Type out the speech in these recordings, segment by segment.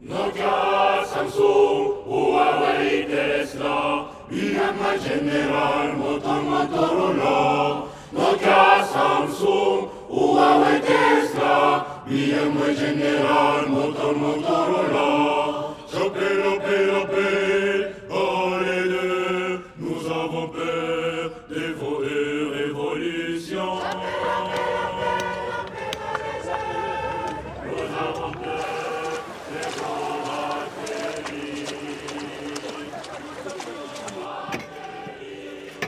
Nokia, Samsung, Huawei, Tesla, Myanmar General, Motorola. Nokia, Samsung, Huawei, Tesla, Myanmar General, Motorola. J'appelle, oh les deux, nous avons peur des vos révolutions.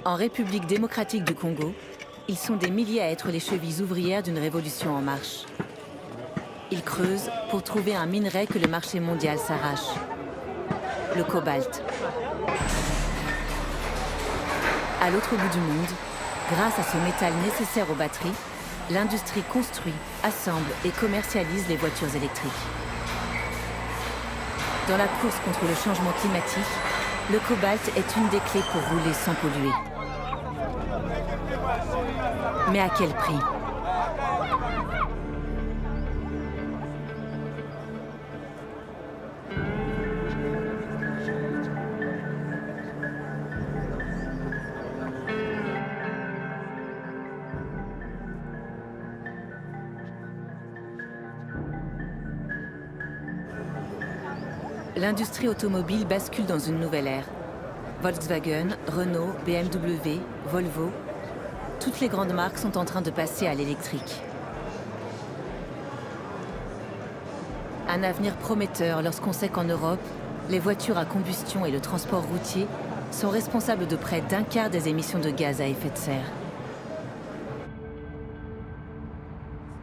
En République démocratique du Congo, ils sont des milliers à être les chevilles ouvrières d'une révolution en marche. Ils creusent pour trouver un minerai que le marché mondial s'arrache, le cobalt. À l'autre bout du monde, grâce à ce métal nécessaire aux batteries, l'industrie construit, assemble et commercialise les voitures électriques. Dans la course contre le changement climatique, le cobalt est une des clés pour rouler sans polluer. Mais à quel prix ? L'industrie automobile bascule dans une nouvelle ère. Volkswagen, Renault, BMW, Volvo, toutes les grandes marques sont en train de passer à l'électrique. Un avenir prometteur lorsqu'on sait qu'en Europe, les voitures à combustion et le transport routier sont responsables de près d'un quart des émissions de gaz à effet de serre.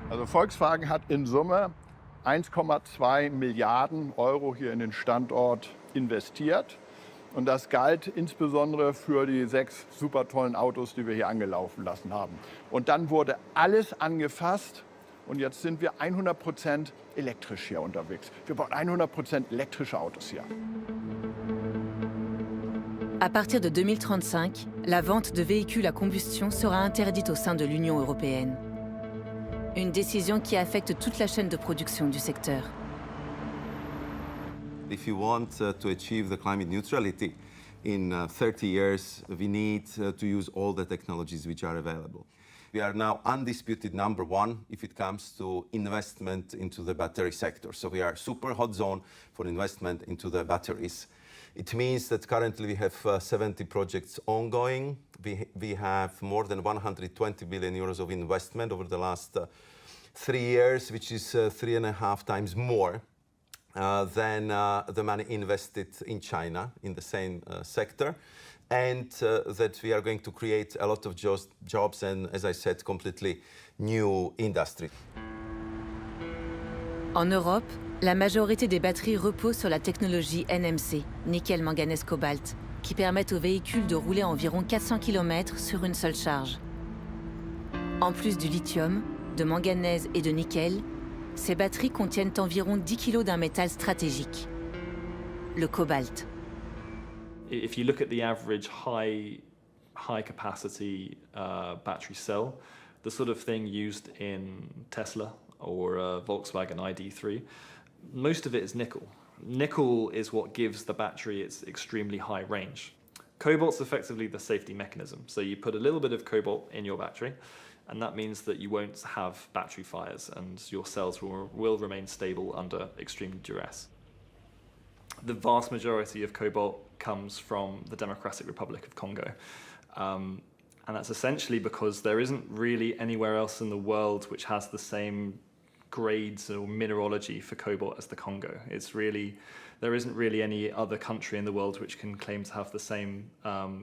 Also Volkswagen hat in Summe 1,2 Milliarden Euro hier in den Standort investiert. Und das galt insbesondere für die 6 super tollen Autos, die wir hier angelaufen lassen haben. Und dann wurde alles angefasst und jetzt sind wir 100% elektrisch hier unterwegs. Wir bauen 100% elektrische Autos hier. À partir de 2035, la vente de véhicules à combustion sera interdite au sein de l'Union européenne. Une décision qui affecte toute la chaîne de production du secteur. If you want to achieve the climate neutrality in 30 years, we need to use all the technologies which are available. We are now undisputed number one if it comes to investment into the battery sector. So we are super hot zone for investment into the batteries. It means that currently we have 70 projects ongoing. We have more than 120 billion euros of investment over the last 3 years, which is 3.5 times more than the money invested in China in the same sector, and that we are going to create a lot of jobs and, as I said, completely new industry. En Europe, la majorité des batteries reposent sur la technologie NMC, nickel manganèse cobalt, qui permettent aux véhicules de rouler environ 400 km sur une seule charge. En plus du lithium, de manganèse et de nickel, ces batteries contiennent environ 10 kg d'un métal stratégique, le cobalt. If you look at the average high capacity battery cell, the sort of thing used in Tesla or Volkswagen ID3, most of it is nickel. Nickel is what gives the battery its extremely high range. Cobalt's effectively the safety mechanism. So you put a little bit of cobalt in your battery, and that means that you won't have battery fires and your cells will remain stable under extreme duress. The vast majority of cobalt comes from the Democratic Republic of Congo. And that's essentially because there isn't really anywhere else in the world which has the same grades or mineralogy for cobalt as the Congo. There isn't really any other country in the world which can claim to have the same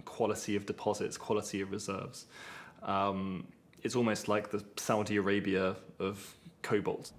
quality of deposits, quality of reserves. It's almost like the Saudi Arabia of cobalt.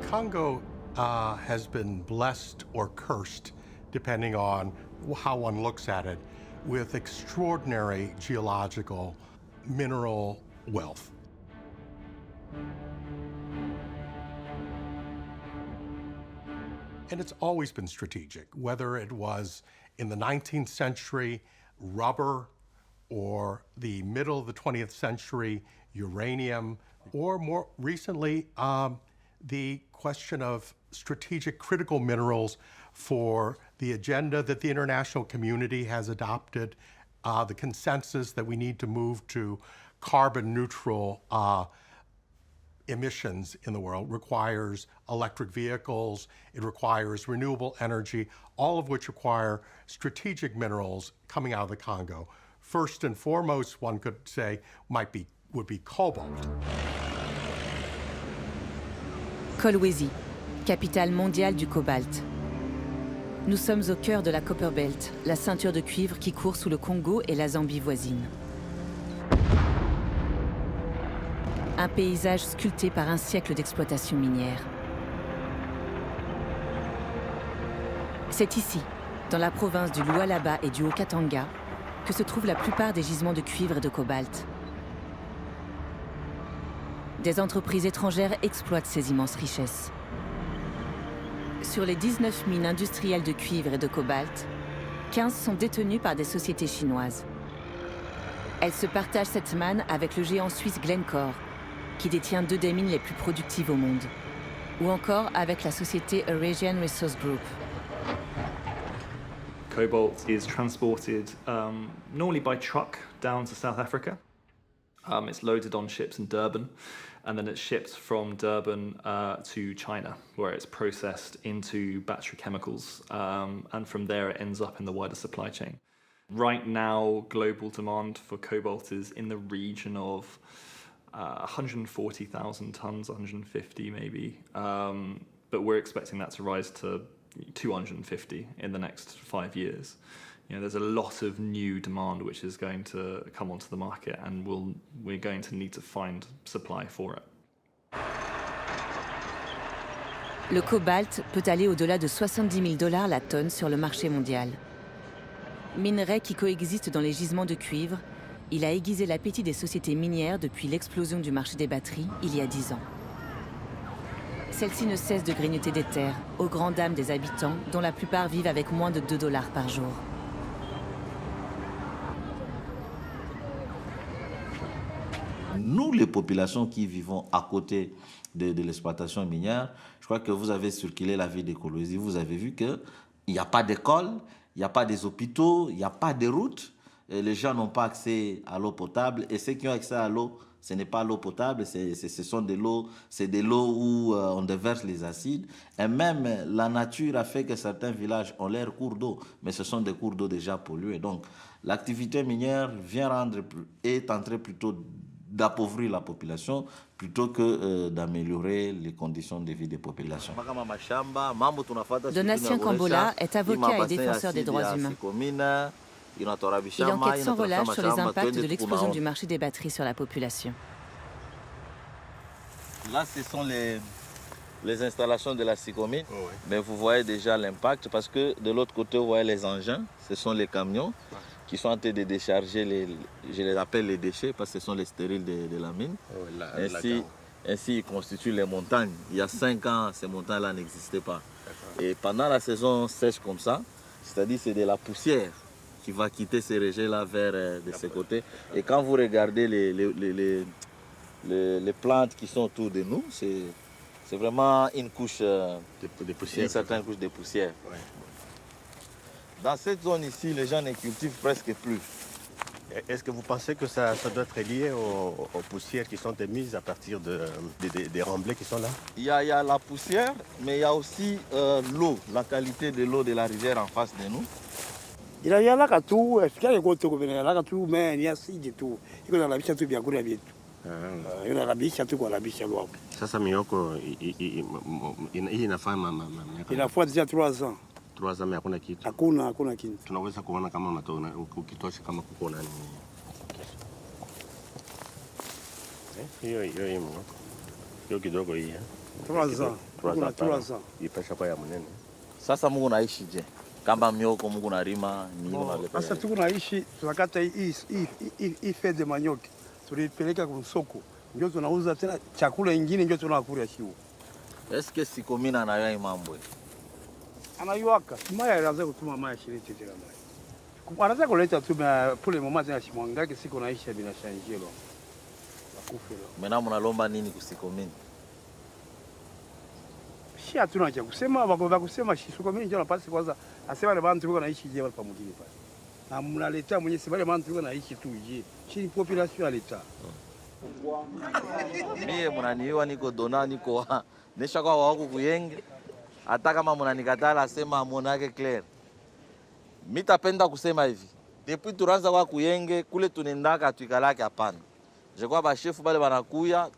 Congo has been blessed or cursed, depending on how one looks at it, with extraordinary geological mineral wealth. And it's always been strategic, whether it was in the 19th century, rubber, or the middle of the 20th century, uranium, or more recently, the question of strategic critical minerals for the agenda that the international community has adopted, the consensus that we need to move to carbon neutral emissions in the world requires electric vehicles, it requires renewable energy, all of which require strategic minerals coming out of the Congo. First and foremost, one could say, would be cobalt. Kolwezi, capitale mondiale du cobalt. Nous sommes au cœur de la Copper Belt, la ceinture de cuivre qui court sous le Congo et la Zambie voisine. Un paysage sculpté par un siècle d'exploitation minière. C'est ici, dans la province du Lualaba et du Haut-Katanga, que se trouvent la plupart des gisements de cuivre et de cobalt. Des entreprises étrangères exploitent ces immenses richesses. Sur les 19 mines industrielles de cuivre et de cobalt, 15 sont détenues par des sociétés chinoises. Elles se partagent cette manne avec le géant suisse Glencore, qui détient 2 des mines les plus productives au monde, ou encore avec la société Eurasian Resource Group. Cobalt is transported normally by truck down to South Africa. It's loaded on ships in Durban, and then it's shipped from Durban to China, where it's processed into battery chemicals, and from there it ends up in the wider supply chain. Right now, global demand for cobalt is in the region of 140,000 tons, 150 maybe, but we're expecting that to rise to 250 in the next 5 years. You know, there's a lot of new demand which is going to come onto the market, and we're going to need to find supply for it. Le cobalt peut aller au-delà de 70 000 $ la tonne sur le marché mondial. Minerai qui coexiste dans les gisements de cuivre, il a aiguisé l'appétit des sociétés minières depuis l'explosion du marché des batteries il y a 10 ans. Celles-ci ne cessent de grignoter des terres, aux grandes dames des habitants, dont la plupart vivent avec moins de 2 $ par jour. Nous, les populations qui vivons à côté de l'exploitation minière, je crois que vous avez circulé la ville de Kolwezi, vous avez vu qu'il n'y a pas d'école, il n'y a pas des hôpitaux, il n'y a pas de routes, et les gens n'ont pas accès à l'eau potable, et ceux qui ont accès à l'eau, ce n'est pas l'eau potable, ce sont de l'eau, c'est de l'eau où on déverse les acides. Et même la nature a fait que certains villages ont leurs cours d'eau, mais ce sont des cours d'eau déjà pollués. Donc l'activité minière est en train plutôt d'appauvrir la population plutôt que d'améliorer les conditions de vie des populations. Donatien Kambola est avocat et défenseur des droits humains. Il enquête sans relâche sur les impacts de l'explosion du marché des batteries sur la population. Là, ce sont les installations de la Sicomine, mais vous voyez déjà l'impact parce que de l'autre côté, vous voyez les engins, ce sont les camions qui sont en train de décharger, je les appelle les déchets parce que ce sont les stériles de la mine. Ainsi, ils constituent les montagnes. Il y a 5 ans, ces montagnes-là n'existaient pas. Et pendant la saison sèche comme ça, c'est-à-dire c'est de la poussière qui va quitter ces rejets-là vers de ces côtés. Et quand vous regardez les plantes qui sont autour de nous, c'est vraiment une couche de poussière, une certaine couche de poussière. Ouais. Dans cette zone ici, les gens ne cultivent presque plus. Est-ce que vous pensez que ça doit être lié aux poussières qui sont émises à partir des remblais qui sont là? Il y a la poussière, mais il y a aussi l'eau, la qualité de l'eau de la rivière en face de nous. Il y a là tout, est-ce qu'il y a là tout, mais il y a si du tout. Il y a la biche tout bien couru vite. Il y a la biche tout quoi la biche loin. Ça ça mioko il inafaa déjà 3 ans. 3 ans mais hakuna kitu. Hakuna kitu. Tunaweza kuona kama matona ukitosha kama kuko nani. Hiyo mno. Hiyo kidogo hii. 3 ans. 3 ans. Ipesha kwa ya mnene. Sasa Mungu naishi je? Kama mioko Mungu narima ni unaleta. Sasa tuko naishi tunakata hii fedha manyoki. Tulipeleka kwa soko. ndio tunauza tena chakula ingine ndio tunakula sio. Est-ce que Sikomina anayo mambo? Anayuaka. Maya anaanza kutuma maya shiriti tena maya. Anaanza kuleta tu pole mama tena shimwangake siku naisha bila shanjilo. Bakufelo. Mena mnalomba nini kusikomini? Si hatuna cha kusema, bako kusema Sikomini ndio napasi kwanza asema wale bantu wako naishi je hapa mjini pale. Na mnaleta mwenye si wale bantu wako naishi tu je. Si population aleta. Mie mnaniwa niko dona niko nesha kwa wako kuyenge. Hata kama mnanikatala sema amonake clear. Mitapenda kusema hivi. Depuis turanza kwa kuyenge kule tunendaka tuikalake hapana. Je kwa ba chef bale banakuya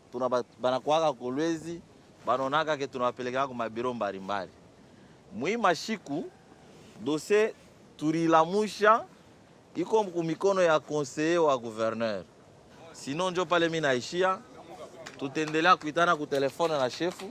banakuaka Kolwezi banonaka ke tunawapeleka kwa mabiro mbalimbali. Muima shiku dossier turilamusha iko mikono ya conseiller wa gouverneur. Sinon njo pale mimi naishia tutaendelea kuitana ku telefone na chefu.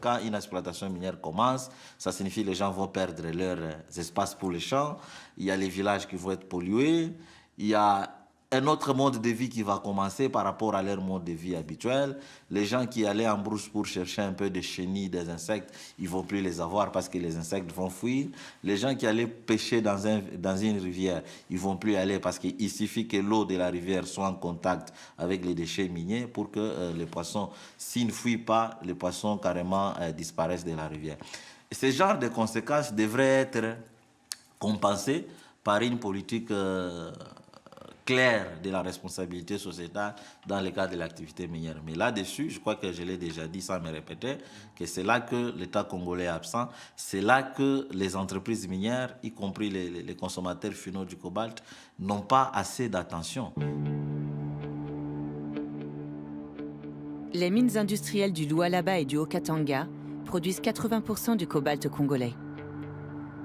Quand une exploitation minière commence, ça signifie que les gens vont perdre leurs espaces pour les champs, il y a les villages qui vont être pollués, il y a un autre mode de vie qui va commencer par rapport à leur mode de vie habituel. Les gens qui allaient en brousse pour chercher un peu de chenilles, des insectes, ils ne vont plus les avoir parce que les insectes vont fuir. Les gens qui allaient pêcher dans une rivière, ils ne vont plus aller parce qu'il suffit que l'eau de la rivière soit en contact avec les déchets miniers pour que les poissons, s'ils ne fuient pas, les poissons carrément disparaissent de la rivière. Et ce genre de conséquences devraient être compensées par une politique clair de la responsabilité sociétale dans le cadre de l'activité minière. Mais là-dessus, je crois que je l'ai déjà dit sans me répéter, que c'est là que l'État congolais est absent, c'est là que les entreprises minières, y compris les consommateurs finaux du cobalt, n'ont pas assez d'attention. Les mines industrielles du Lualaba et du Haut-Katanga produisent 80% du cobalt congolais.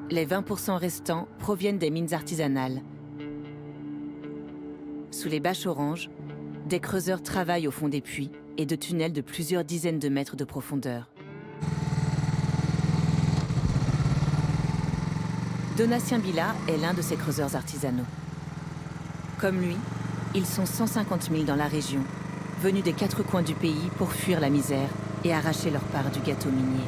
Les 20% restants proviennent des mines artisanales. Sous les bâches oranges, des creuseurs travaillent au fond des puits et de tunnels de plusieurs dizaines de mètres de profondeur. Donatien Bila est l'un de ces creuseurs artisanaux. Comme lui, ils sont 150 000 dans la région, venus des 4 coins du pays pour fuir la misère et arracher leur part du gâteau minier.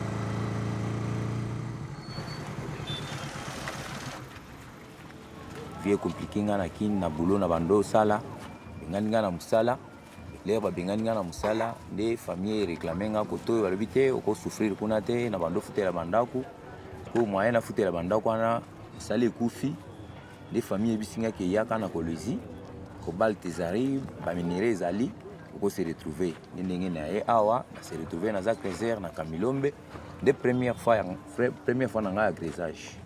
Vie compliqué ngana kin na boulot na bando sala bengani ngana musala leba bengani ngana musala de famille réclamer nga koto balibite oko souffrir kuna te na bando futela bandaku ko moyen na futela bandaku ana sale kufi de famille bisinga ke yaka na Kolwezi cobalt ezari ba minerais ali oko se retrouver ndenge na e awa na se retrouver na za creuseur na Kamilombe de première fois na nga agrésage.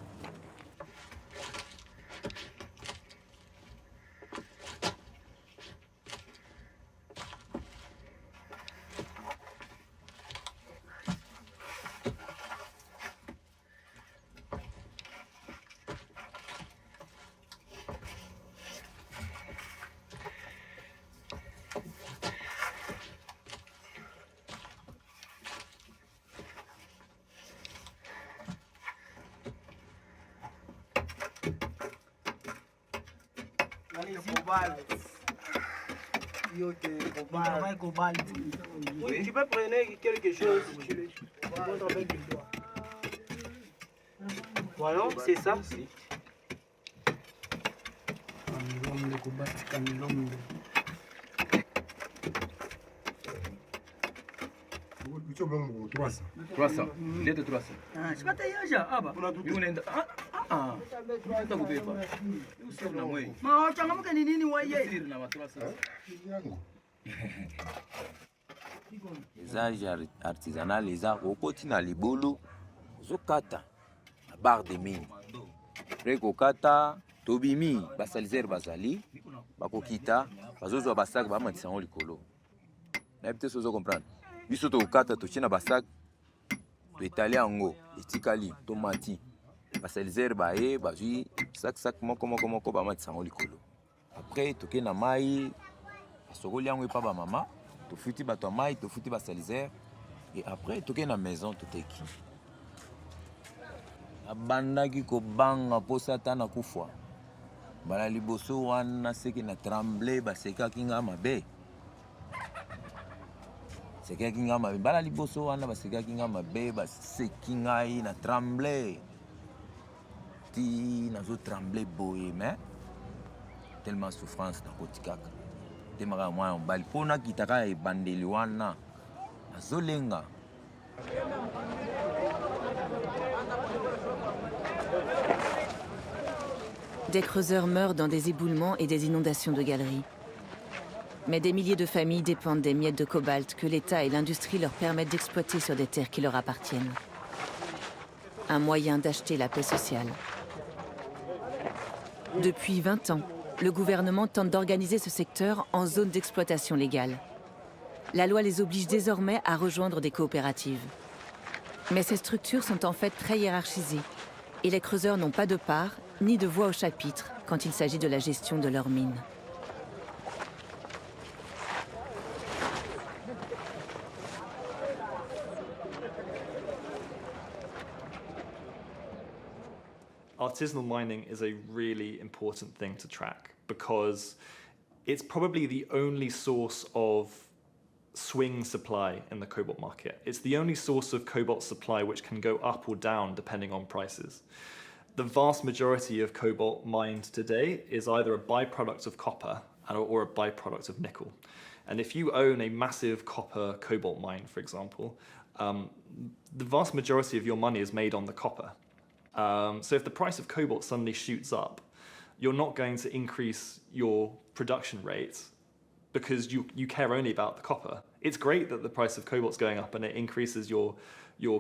Tu peux prendre quelque chose, tu le montres avec le doigt. Voilà, c'est ça. Les âges artisanales, les arts au quotidien, les bolos, zokata, la barre de mine. Rekokata, tobimi, basalizer bazali, bakokita, bazozo basak, bamatissant likolo. N'habitez pas comprendre. Biso to kata to china basak, to étaler ango, etikali, tomati. Basalizer bae, bazui, sac moko bamatissant likolo. Après, toke na mai, basokoli yango pa ba mama. Tu futi bato mai, tu futi basalizer et après tu es na maison tu teki. Abanda ki ko banga po sata na kufwa. Bala liboso wana seki na tremble basekaki nga mabe. Sekaki nga mabe. Bala liboso wana basekaki nga mabe baseki ngai na tremble. Ti nazo tremble boye mais tellement souffrance na kotikaka. Te maka mwa mbali pona kitaka ebandeli wana azolenga. Des creuseurs meurent dans des éboulements et des inondations de galeries. Mais des milliers de familles dépendent des miettes de cobalt que l'État et l'industrie leur permettent d'exploiter sur des terres qui leur appartiennent. Un moyen d'acheter la paix sociale. Depuis 20 ans, le gouvernement tente d'organiser ce secteur en zone d'exploitation légale. La loi les oblige désormais à rejoindre des coopératives. Mais ces structures sont en fait très hiérarchisées et les creuseurs n'ont pas de part ni de voix au chapitre quand il s'agit de la gestion de leurs mines. Artisanal mining is a really important thing to track because it's probably the only source of swing supply in the cobalt market. It's the only source of cobalt supply which can go up or down depending on prices. The vast majority of cobalt mined today is either a byproduct of copper or a byproduct of nickel. And if you own a massive copper cobalt mine, for example, the vast majority of your money is made on the copper. So if the price of cobalt suddenly shoots up, you're not going to increase your production rates because you care only about the copper. It's great that the price of cobalt's going up and it increases your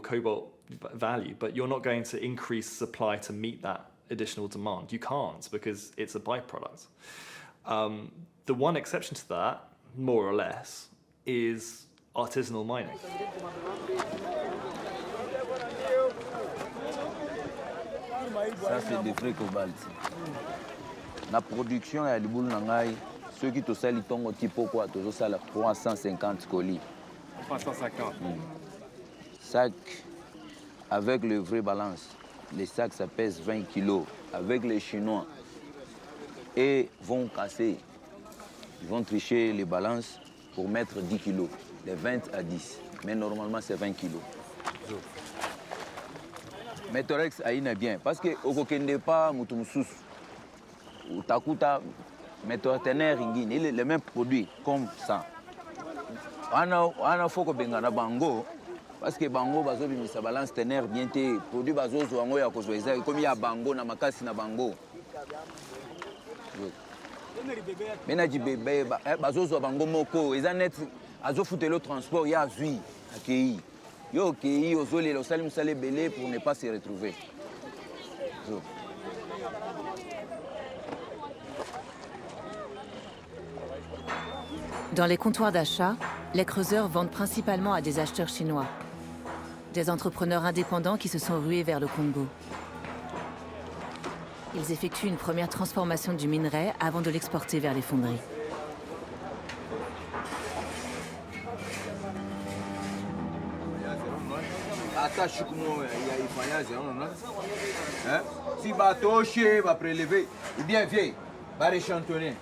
cobalt value, but you're not going to increase supply to meet that additional demand. You can't because it's a byproduct. The one exception to that, more or less, is artisanal mining. Ça c'est des vrais cobalt. La production ya libulu na ngai ceux qui tosali tongo tipo quoi tozosala 350 colis. 350. Sac avec le vrai balance. Les sacs ça pèse 20 kilos avec les Chinois et vont casser. Ils vont tricher les balances pour mettre 10 kilos, de 20 à 10. Mais normalement c'est 20 kilos. Metorex aina bien parce que okokende pas mutu mususu utakuta métotenaire ingine il est le même produit comme ça ana foko bengana bango parce que bango bazobimisa balance tenaire bien te produit bazozo yango ya kozwa eza comme ya bango na makasi na bango mena di bébé bazozo bango moko eza net azofutelo transport ya zui akei yo okei ozolela osali mosala ebele pour ne pas se retrouver. Dans les comptoirs d'achat, les creuseurs vendent principalement à des acheteurs chinois, des entrepreneurs indépendants qui se sont rués vers le Congo. Ils effectuent une première transformation du minerai avant de l'exporter vers les fonderies. Si batoche va prélever, ou bien viens, va réchantonner.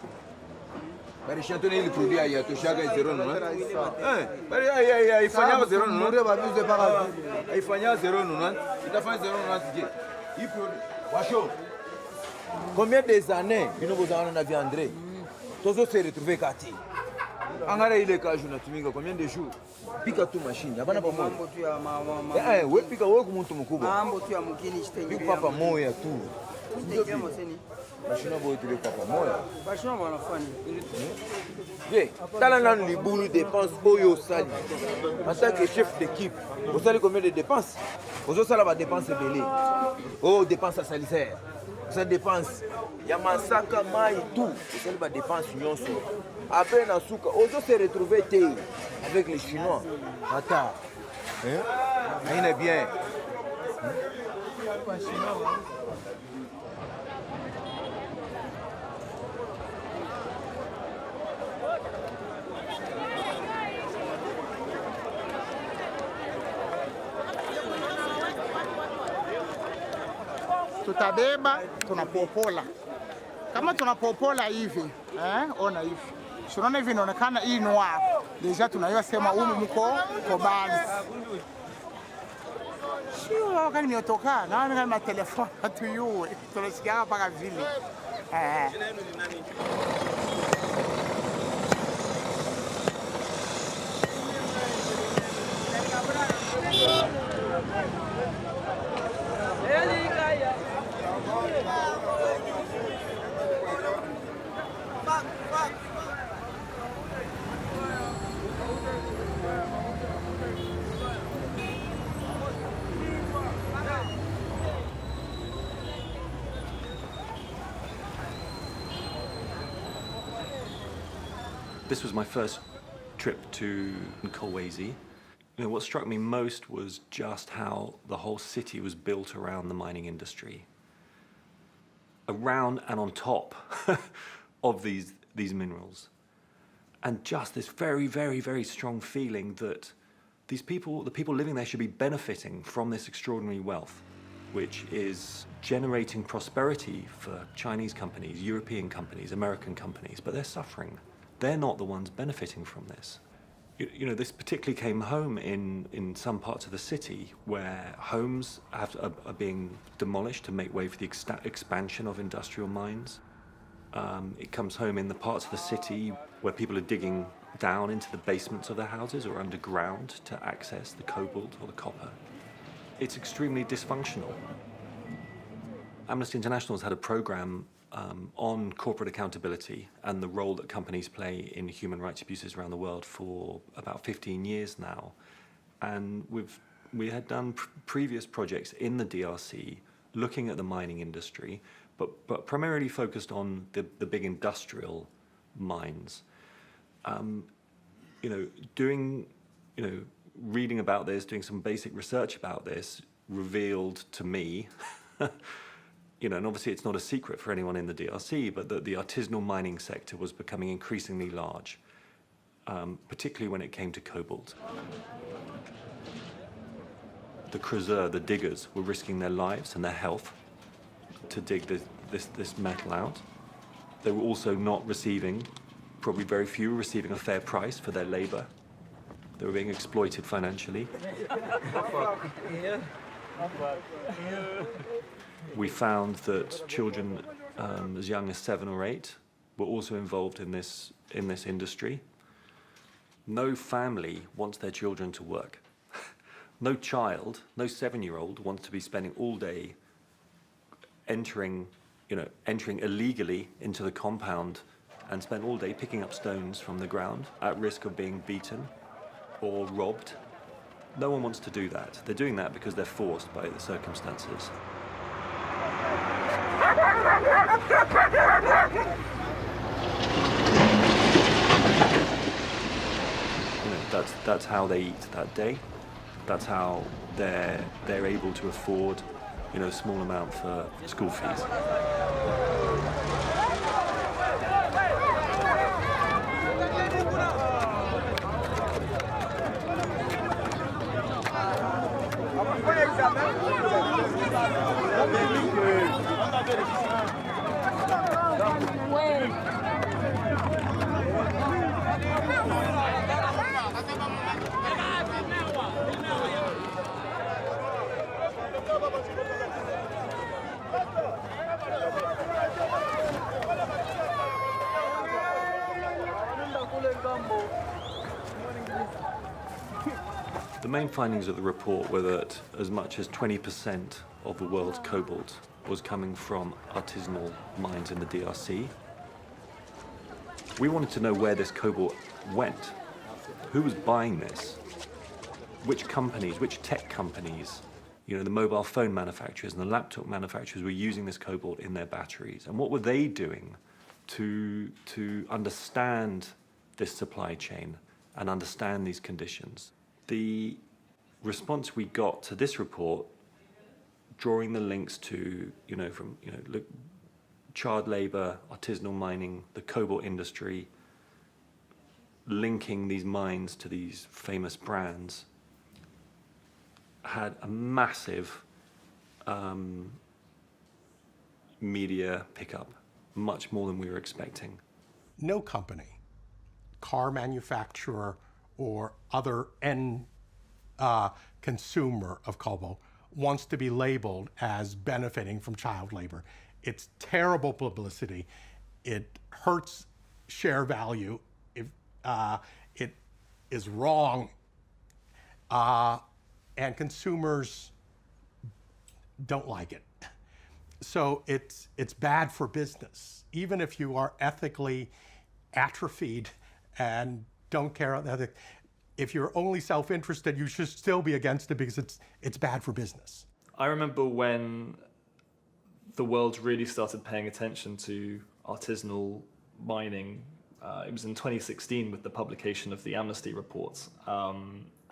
Va réchantonner le produit à Yatoshaka 0, non? Il fanya 0, non? Il fanya 0, non? Il t'a fait 0, non? Il produit. Wacho, combien des années nous avons vu André? Tous se retrouver Kati. Angara il est cajou na tuminga combien de jours? Pika tu machine, yabana pa moya. We pika wewe kumuntu mkubwa. Mambo tu ya mkini shitengele. Pika papa moya tu. Shitengele moseni. Machine boy tu papa moya. Bashina wanafanya. Ye, tala nan libulu dépenses oyo sali. En tant que chef d'équipe, vous savez combien de dépenses? Vous savez la dépense belé. Oh, dépenses à salitaire. Ça dépense. Ya masaka mai tout. Vous savez la dépense nyonso. Après Nasuka, on se retrouver avec les Chinois. Attends. Il est bien. Tutabeba, tunapopola. Kama tunapopola hivi, ona hivi. Tunaona hivi inaonekana hii noir. Deja tunaiwa sema humu mko cobalt. Sio wakati nimetoka, naona kama telefoni tuyue. Tunasikia mpaka vile. This was my first trip to Kolwezi. What struck me most was just how the whole city was built around the mining industry. Around and on top of these minerals. And just this very, very, very strong feeling that the people living there should be benefiting from this extraordinary wealth, which is generating prosperity for Chinese companies, European companies, American companies, but they're suffering. They're not the ones benefiting from this. This particularly came home in some parts of the city where homes are being demolished to make way for the expansion of industrial mines. It comes home in the parts of the city where people are digging down into the basements of their houses or underground to access the cobalt or the copper. It's extremely dysfunctional. Amnesty International has had a program on corporate accountability and the role that companies play in human rights abuses around the world for about 15 years now. And we had done previous projects in the DRC looking at the mining industry, but primarily focused on the big industrial mines. Reading about this, doing some basic research about this revealed to me and obviously it's not a secret for anyone in the DRC, but that the artisanal mining sector was becoming increasingly large, particularly when it came to cobalt. The creuseurs, the diggers, were risking their lives and their health to dig this metal out. They were also not receiving, probably very few were receiving a fair price for their labor. They were being exploited financially. We found that children as young as 7 or 8 were also involved in this industry. No family wants their children to work. No child, no 7-year-old wants to be spending all day entering illegally into the compound and spend all day picking up stones from the ground at risk of being beaten or robbed. No one wants to do that. They're doing that because they're forced by the circumstances. That's how they eat that day. That's how they're able to afford, a small amount for school fees. The main findings of the report were that as much as 20% of the world's cobalt was coming from artisanal mines in the DRC. We wanted to know where this cobalt went. Who was buying this? Which companies, which tech companies, the mobile phone manufacturers and the laptop manufacturers were using this cobalt in their batteries? And what were they doing to understand this supply chain and understand these conditions? The response we got to this report, drawing the links to, child labor, artisanal mining, the cobalt industry, linking these mines to these famous brands, had a massive media pickup. much more than we were expecting. No company, car manufacturer, or other end consumer of cobalt wants to be labeled as benefiting from child labor. It's terrible publicity. It hurts share value. If it is wrong, and consumers don't like it. So it's bad for business. Even if you are ethically atrophied and don't care about ethics, if you're only self-interested, you should still be against it because it's bad for business. I remember when the world really started paying attention to artisanal mining. It was in 2016 with the publication of the Amnesty reports.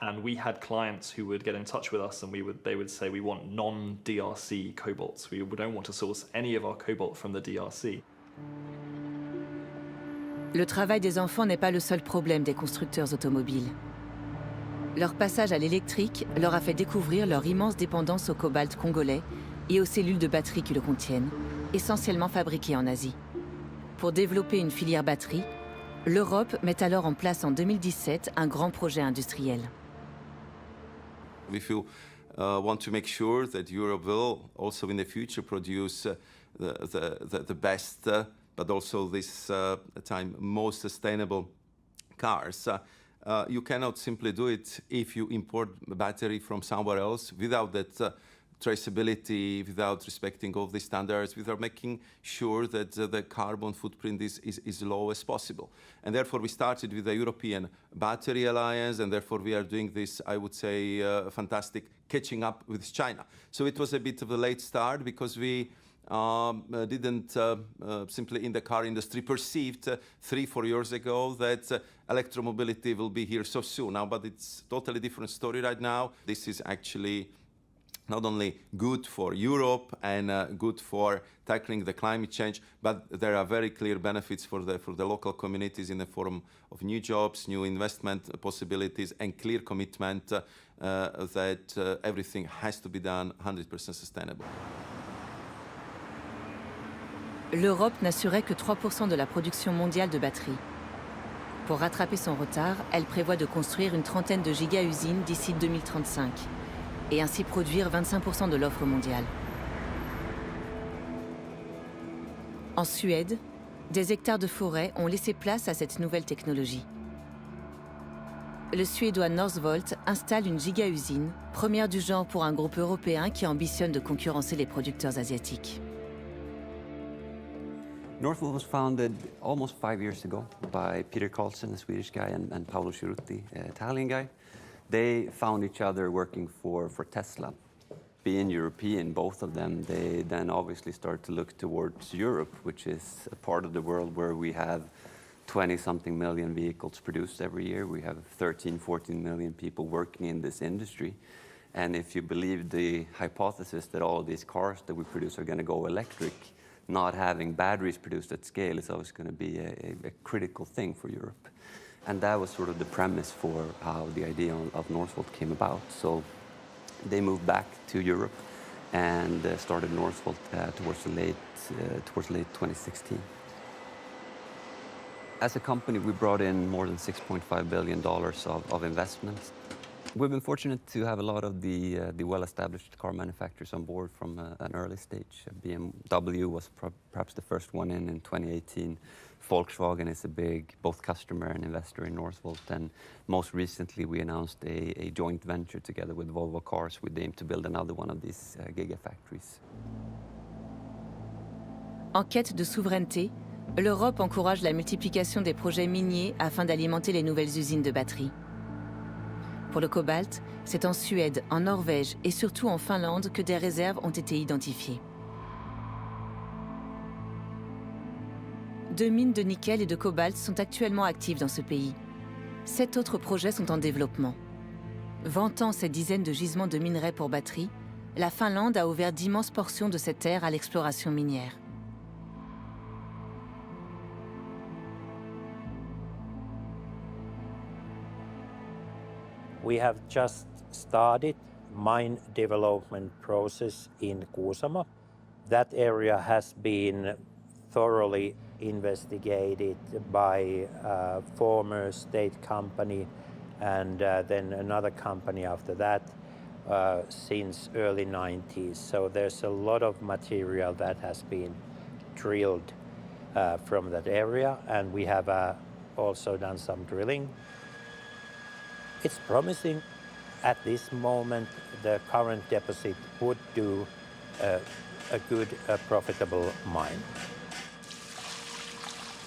And we had clients who would get in touch with us and they would say, we want non-DRC cobalts. We don't want to source any of our cobalt from the DRC. Le travail des enfants n'est pas le seul problème des constructeurs automobiles. Leur passage à l'électrique leur a fait découvrir leur immense dépendance au cobalt congolais et aux cellules de batterie qui le contiennent, essentiellement fabriquées en Asie. Pour développer une filière batterie, l'Europe met alors en place en 2017 un grand projet industriel. If you want to make sure that Europe will also in the future produce the best, but also this time most sustainable cars, you cannot simply do it if you import battery from somewhere else without that traceability, without respecting all the standards, without making sure that the carbon footprint is low as possible. And therefore we started with the European Battery Alliance, and therefore we are doing this, I would say, fantastic catching up with China. So it was a bit of a late start because we didn't simply in the car industry perceived 3-4 years ago that electromobility will be here so soon now, but it's totally different story right now. This is actually not only good for Europe and good for tackling the climate change, but there are very clear benefits for the local communities in the form of new jobs, new investment possibilities, and clear commitment that everything has to be done 100% sustainable. L'Europe n'assurait que 3% de la production mondiale de batteries. Pour rattraper son retard, elle prévoit de construire une trentaine de giga-usines d'ici 2035 et ainsi produire 25% de l'offre mondiale. En Suède, des hectares de forêt ont laissé place à cette nouvelle technologie. Le Suédois Northvolt installe une giga-usine, première du genre pour un groupe européen qui ambitionne de concurrencer les producteurs asiatiques. Northvolt was founded almost 5 years ago by Peter Carlson, a Swedish guy, and Paolo Cirutti, an Italian guy. They found each other working for Tesla. Being European, both of them, they then obviously start to look towards Europe, which is a part of the world where we have 20-something million vehicles produced every year. We have 13-14 million people working in this industry. And if you believe the hypothesis that all of these cars that we produce are going to go electric, not having batteries produced at scale is always going to be a critical thing for Europe. And that was sort of the premise for how the idea of Northvolt came about. So they moved back to Europe and started Northvolt towards late 2016. As a company, we brought in more than $6.5 billion of investments. We've been fortunate to have a lot of the well-established car manufacturers on board from an early stage. BMW was perhaps the first one in 2018. Volkswagen is a big both customer and investor in Northvolt. And most recently, we announced a joint venture together with Volvo Cars with the aim to build another one of these gigafactories. En quête de souveraineté, l'Europe encourage la multiplication des projets miniers afin d'alimenter les nouvelles usines de batteries. Pour le cobalt, c'est en Suède, en Norvège et surtout en Finlande que des réserves ont été identifiées. 2 mines de nickel et de cobalt sont actuellement actives dans ce pays. 7 autres projets sont en développement. Vantant ces dizaines de gisements de minerais pour batteries, la Finlande a ouvert d'immenses portions de cette terre à l'exploration minière. We have just started mine development process in Kuusamo. That area has been thoroughly investigated by a former state company and then another company after that since early 90s. So there's a lot of material that has been drilled from that area, and we have also done some drilling. It's promising. At this moment, the current deposit would do a good, profitable mine.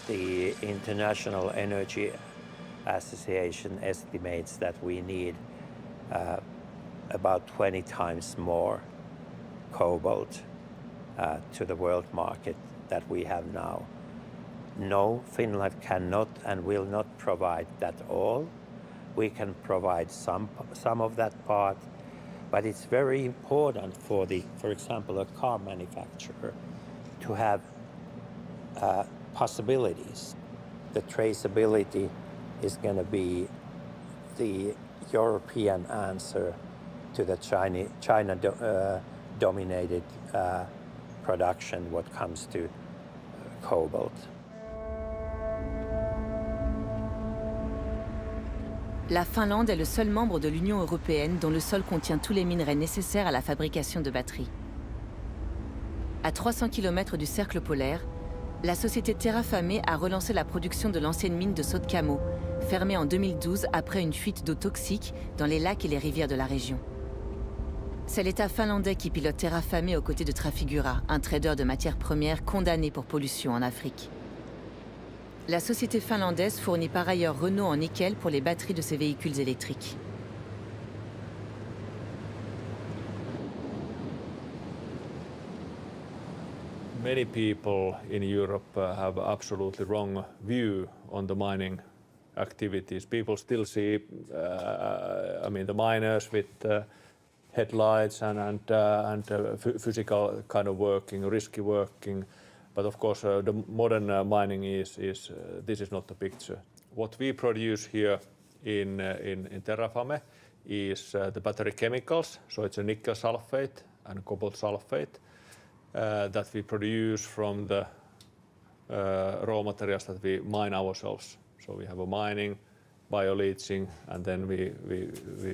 The International Energy Association estimates that we need about 20 times more cobalt to the world market that we have now. No, Finland cannot and will not provide that all. We can provide some of that part, but it's very important for example, a car manufacturer to have possibilities. The traceability is going to be the European answer to the China-dominated production when it comes to cobalt. La Finlande est le seul membre de l'Union européenne dont le sol contient tous les minerais nécessaires à la fabrication de batteries. À 300 km du cercle polaire, la société Terrafame a relancé la production de l'ancienne mine de Sotkamo, fermée en 2012 après une fuite d'eau toxique dans les lacs et les rivières de la région. C'est l'État finlandais qui pilote Terrafame aux côtés de Trafigura, un trader de matières premières condamné pour pollution en Afrique. La société finlandaise fournit par ailleurs Renault en nickel pour les batteries de ses véhicules électriques. Many people in Europe have absolutely wrong view on the mining activities. People still see, the miners with headlights and physical kind of working, risky working. But of course, the modern mining is this is not the picture. What we produce here in Terrafame is the battery chemicals. So it's a nickel sulfate and cobalt sulfate that we produce from the raw materials that we mine ourselves. So we have a mining, bioleaching, and then we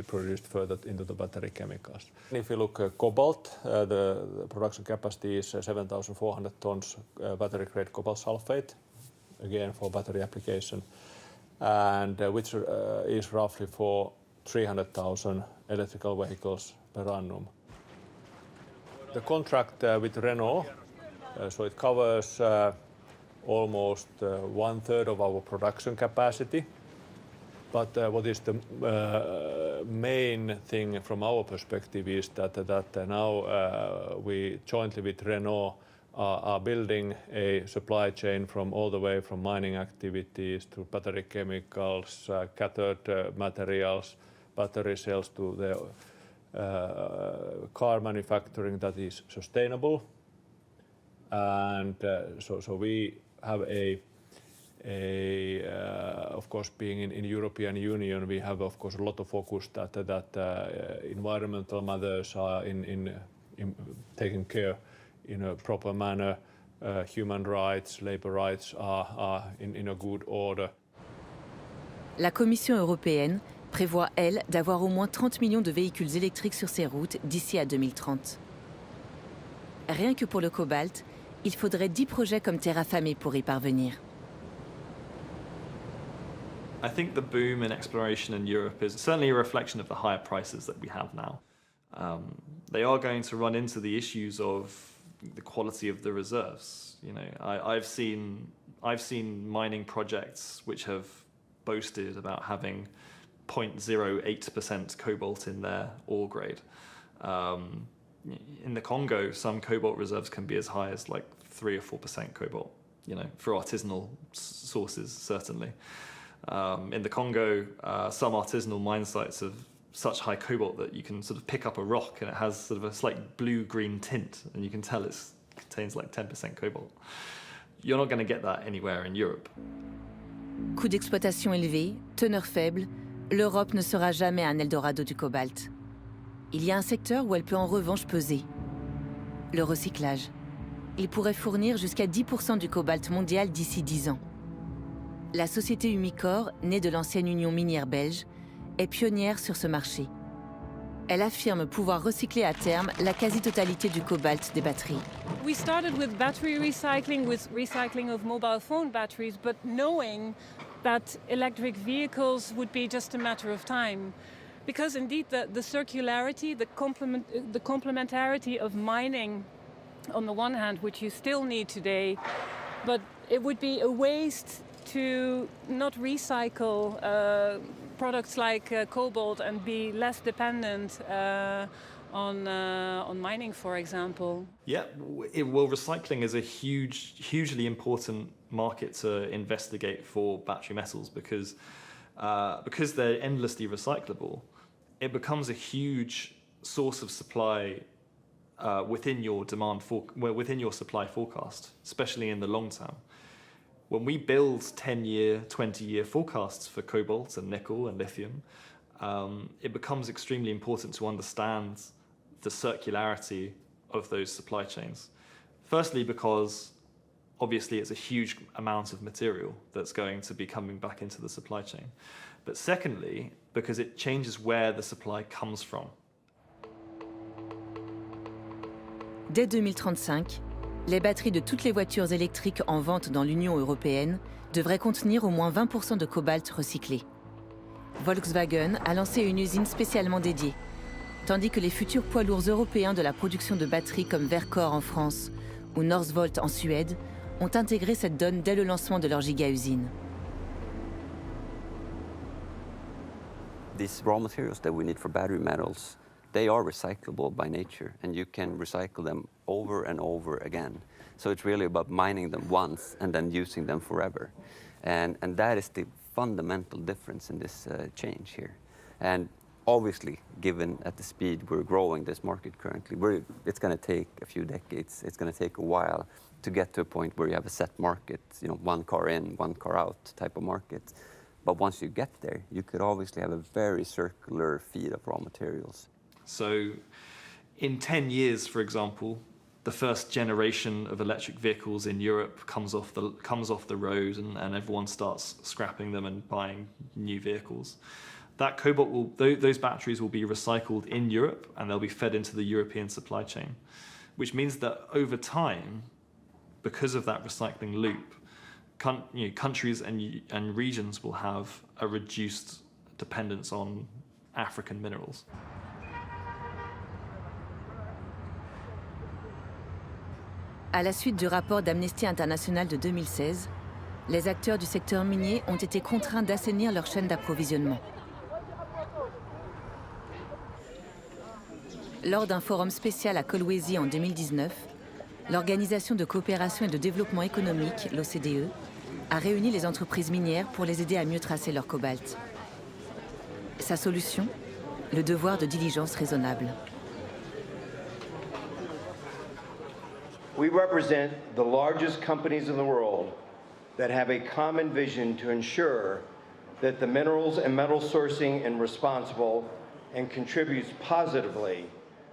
produce further into the battery chemicals. If you look at cobalt, the production capacity is 7,400 tons battery-grade cobalt sulfate, again for battery application, and which is roughly for 300,000 electrical vehicles per annum. The contract with Renault, so it covers almost 1/3 of our production capacity. But what is the main thing from our perspective is that now we jointly with Renault are building a supply chain from all the way from mining activities to battery chemicals, cathode materials, battery cells to the car manufacturing that is sustainable. And so we have of course, being in European Union, we have of course a lot of focus that environmental matters are in taken care in a proper manner. Human rights, labor rights are in a good order. La Commission européenne prévoit, elle, d'avoir au moins 30 millions de véhicules électriques sur ses routes d'ici à 2030. Rien que pour le cobalt, il faudrait 10 projets comme Terrafame pour y parvenir. I think the boom in exploration in Europe is certainly a reflection of the higher prices that we have now. They are going to run into the issues of the quality of the reserves. You know, I've seen mining projects which have boasted about having 0.08% cobalt in their ore grade. In the Congo, some cobalt reserves can be as high as like 3 or 4% cobalt. You know, for artisanal sources, certainly. In the Congo, some artisanal mine sites have such high cobalt that you can sort of pick up a rock and it has sort of a slight blue-green tint, and you can tell it contains like 10% cobalt. You're not going to get that anywhere in Europe. Coût d'exploitation élevé, teneur faible, l'Europe ne sera jamais un Eldorado du cobalt. Il y a un secteur où elle peut en revanche peser. Le recyclage. Il pourrait fournir jusqu'à 10% du cobalt mondial d'ici 10 ans. La société Umicore, née de l'ancienne Union minière belge, est pionnière sur ce marché. Elle affirme pouvoir recycler à terme la quasi-totalité du cobalt des batteries. We started with battery recycling, with recycling of mobile phone batteries, but knowing that electric vehicles would be just a matter of time. Because indeed the circularity, the complementarity of mining on the one hand, which you still need today, but it would be a waste to not recycle products like cobalt and be less dependent on mining, for example. Yeah, well, recycling is a hugely important market to investigate for battery metals because they're endlessly recyclable. It becomes a huge source of supply within your within your supply forecast, especially in the long term. When we build 10-year, 20-year forecasts for cobalt and nickel and lithium, it becomes extremely important to understand the circularity of those supply chains. Firstly, because obviously it's a huge amount of material that's going to be coming back into the supply chain. But secondly, because it changes where the supply comes from. Dès 2035, les batteries de toutes les voitures électriques en vente dans l'Union européenne devraient contenir au moins 20% de cobalt recyclé. Volkswagen a lancé une usine spécialement dédiée, tandis que les futurs poids lourds européens de la production de batteries comme Verkor en France ou Northvolt en Suède ont intégré cette donne dès le lancement de leur giga-usine. These raw materials that we need for battery metals, they are recyclable by nature, and you can recycle them over and over again. So it's really about mining them once and then using them forever. And that is the fundamental difference in this change here. And obviously, given at the speed we're growing this market currently, it's going to take a few decades. It's going to take a while to get to a point where you have a set market, you know, one car in, one car out type of market. But once you get there, you could obviously have a very circular feed of raw materials. So in 10 years, for example, the first generation of electric vehicles in Europe comes off the road and everyone starts scrapping them and buying new vehicles. That cobalt those batteries will be recycled in Europe and they'll be fed into the European supply chain, which means that over time, because of that recycling loop, countries and regions will have a reduced dependence on African minerals. À la suite du rapport d'Amnesty International de 2016, les acteurs du secteur minier ont été contraints d'assainir leur chaîne d'approvisionnement. Lors d'un forum spécial à Kolwezi en 2019, l'Organisation de coopération et de développement économique, l'OCDE, a réuni les entreprises minières pour les aider à mieux tracer leur cobalt. Sa solution ? Le devoir de diligence raisonnable. We represent the largest companies in the world that have a common vision to ensure that the minerals and metal sourcing is responsible and contributes positively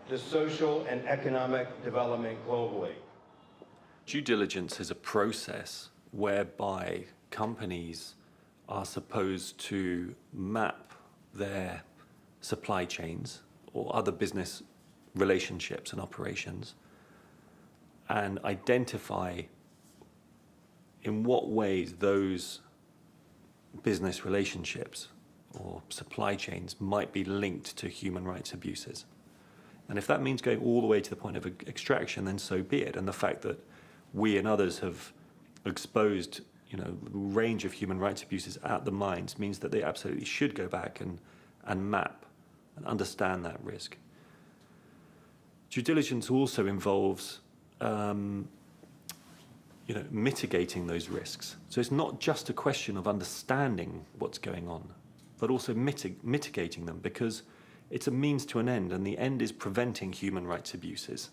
to social and economic development globally. Due diligence is a process whereby companies are supposed to map their supply chains or other business relationships and operations and identify in what ways those business relationships or supply chains might be linked to human rights abuses. And if that means going all the way to the point of extraction, then so be it. And the fact that we and others have exposed, a range of human rights abuses at the mines means that they absolutely should go back and map and understand that risk. Due diligence also involves mitigating those risks. So it's not just a question of understanding what's going on, but also mitigating them, because it's a means to an end, and the end is preventing human rights abuses.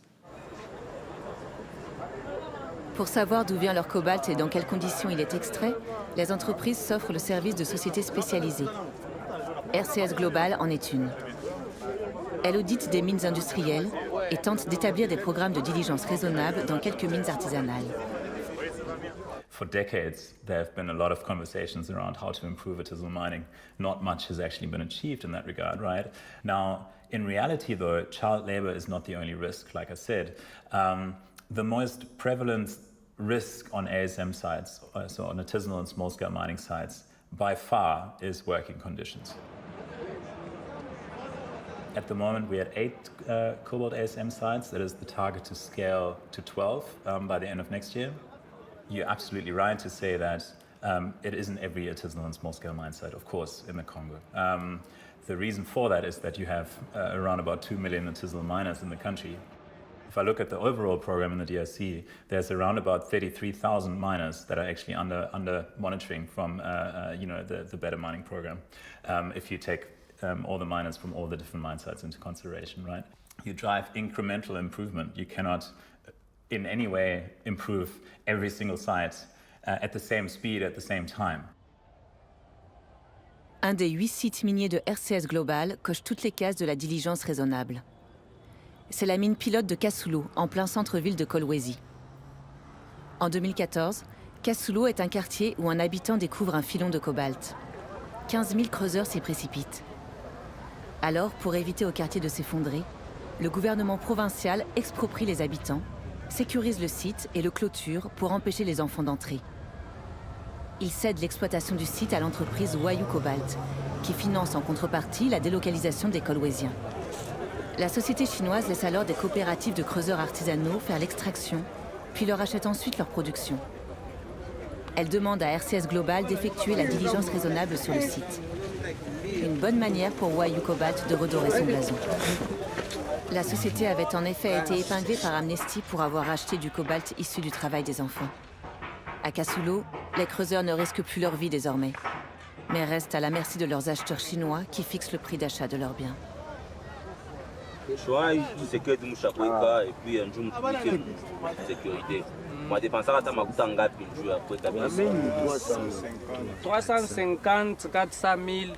Pour savoir d'où vient leur cobalt et dans quelles conditions il est extrait, les entreprises s'offrent le service de sociétés spécialisées. RCS Global en est une. Elle audite des mines industrielles et tente d'établir des programmes de diligence raisonnables dans quelques mines artisanales. For decades, there have been a lot of conversations around how to improve artisanal mining. Not much has actually been achieved in that regard, right? Now, in reality, though, child labor is not the only risk, like I said. The most prevalent risk on ASM sites, so on artisanal and small-scale mining sites, by far is working conditions. At the moment, we're at 8 cobalt ASM sites. That is the target to scale to 12 by the end of next year. You're absolutely right to say that it isn't every artisanal and small-scale mine site, of course, in the Congo. The reason for that is that you have around about 2 million artisanal miners in the country. If I look at the overall program in the DRC, there's around about 33,000 miners that are actually under monitoring from the Better Mining program. If you take all the miners from all the different mine sites into consideration, right? You drive incremental improvement. You cannot in any way improve every single site at the same speed, at the same time. Un des 8 sites miniers de RCS Global coche toutes les cases de la diligence raisonnable. C'est la mine pilote de Kassoulou, en plein centre-ville de Kolwezi. En 2014, Kassoulou est un quartier où un habitant découvre un filon de cobalt. 15 000 creuseurs s'y précipitent. Alors, pour éviter au quartier de s'effondrer, le gouvernement provincial exproprie les habitants, sécurise le site et le clôture pour empêcher les enfants d'entrer. Il cède l'exploitation du site à l'entreprise Wayou Cobalt, qui finance en contrepartie la délocalisation des Kolweziens. La société chinoise laisse alors des coopératives de creuseurs artisanaux faire l'extraction, puis leur achète ensuite leur production. Elle demande à RCS Global d'effectuer la diligence raisonnable sur le site. Une bonne manière pour Wayou Cobalt de redorer son blason. La société avait en effet été épinglée par Amnesty pour avoir acheté du cobalt issu du travail des enfants. À Kassoulou, les creuseurs ne risquent plus leur vie désormais, mais restent à la merci de leurs acheteurs chinois qui fixent le prix d'achat de leurs biens. Moi dépenser hata makuta ngapi juu ya kuweka pesa 350 400,000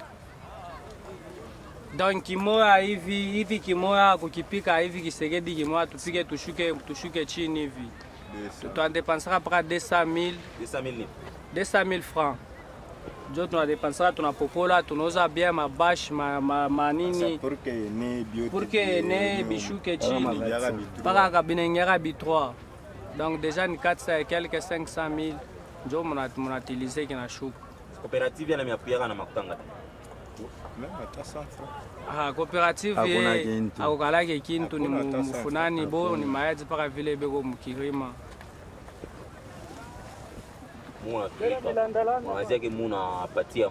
donc kimoya hivi kimoya kukipika hivi kisegedi kimoya tupike tushuke chini hivi tunadepensera pra 200,000 francs jo tunadepensera tunapokola tunauza bien mabash manini pour que ne bishuke chini mpaka kabinengera B3. Donc déjà ni 400 et quelques 500,000 njo munatilize kinashuka. Coopérative yana miapuyaka na makutanga. Coopérative akukalake kintu ni mufunani bo ni mayaji paka vile beko mukirima. Mwazake muna apatia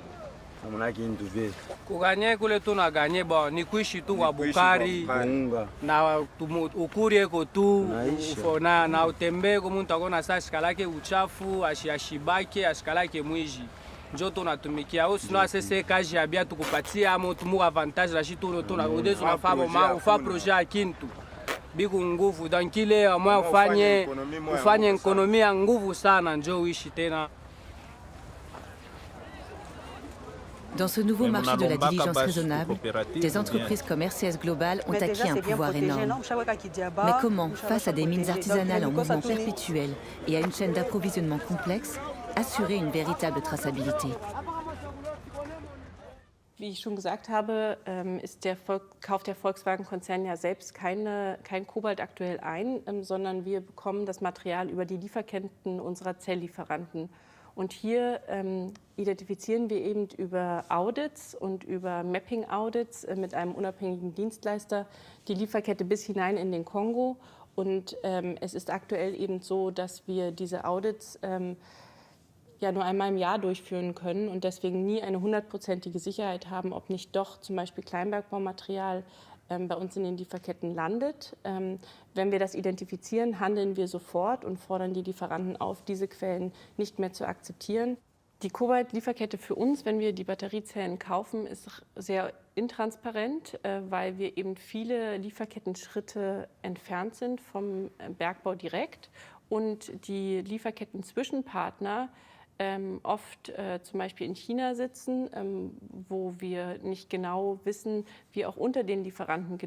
kuganye kule tunaganye ba ni kuishi tu kwa bukari na ukurie ko tu na utembe ko muntu akona saa shikalake uchafu ashibake ashikalake mwiji njo tunatumikia au sino asese kaji abia tukupatia ama tumu avantage la shitu tuna udezo na fabo ma ufa projet akintu biku nguvu donc ile amwa ufanye ekonomia nguvu sana njo uishi tena. Dans ce nouveau marché de la diligence raisonnable, des entreprises comme RCS Global ont acquis un pouvoir énorme. Mais comment, face à des mines artisanales en mouvement perpétuel et à une chaîne d'approvisionnement complexe, assurer une véritable traçabilité? Wie ich schon gesagt habe, kauft der Volkswagen-Konzern ja selbst kein Kobalt aktuell ein, sondern wir bekommen das Material über die Lieferketten unserer Zelllieferanten. Und hier identifizieren wir eben über Audits und über Mapping-Audits mit einem unabhängigen Dienstleister die Lieferkette bis hinein in den Kongo. Und es ist aktuell eben so, dass wir diese Audits ja nur einmal im Jahr durchführen können und deswegen nie eine 100%ige Sicherheit haben, ob nicht doch zum Beispiel Kleinbergbaumaterial bei uns in den Lieferketten landet. Wenn wir das identifizieren, handeln wir sofort und fordern die Lieferanten auf, diese Quellen nicht mehr zu akzeptieren. Die Kobalt-Lieferkette für uns, wenn wir die Batteriezellen kaufen, ist sehr intransparent, weil wir eben viele Lieferkettenschritte entfernt sind vom Bergbau direkt und die Lieferketten-Zwischenpartner oft zum Beispiel in China sitzen, wo wir nicht genau wissen, wie auch unter den Lieferanten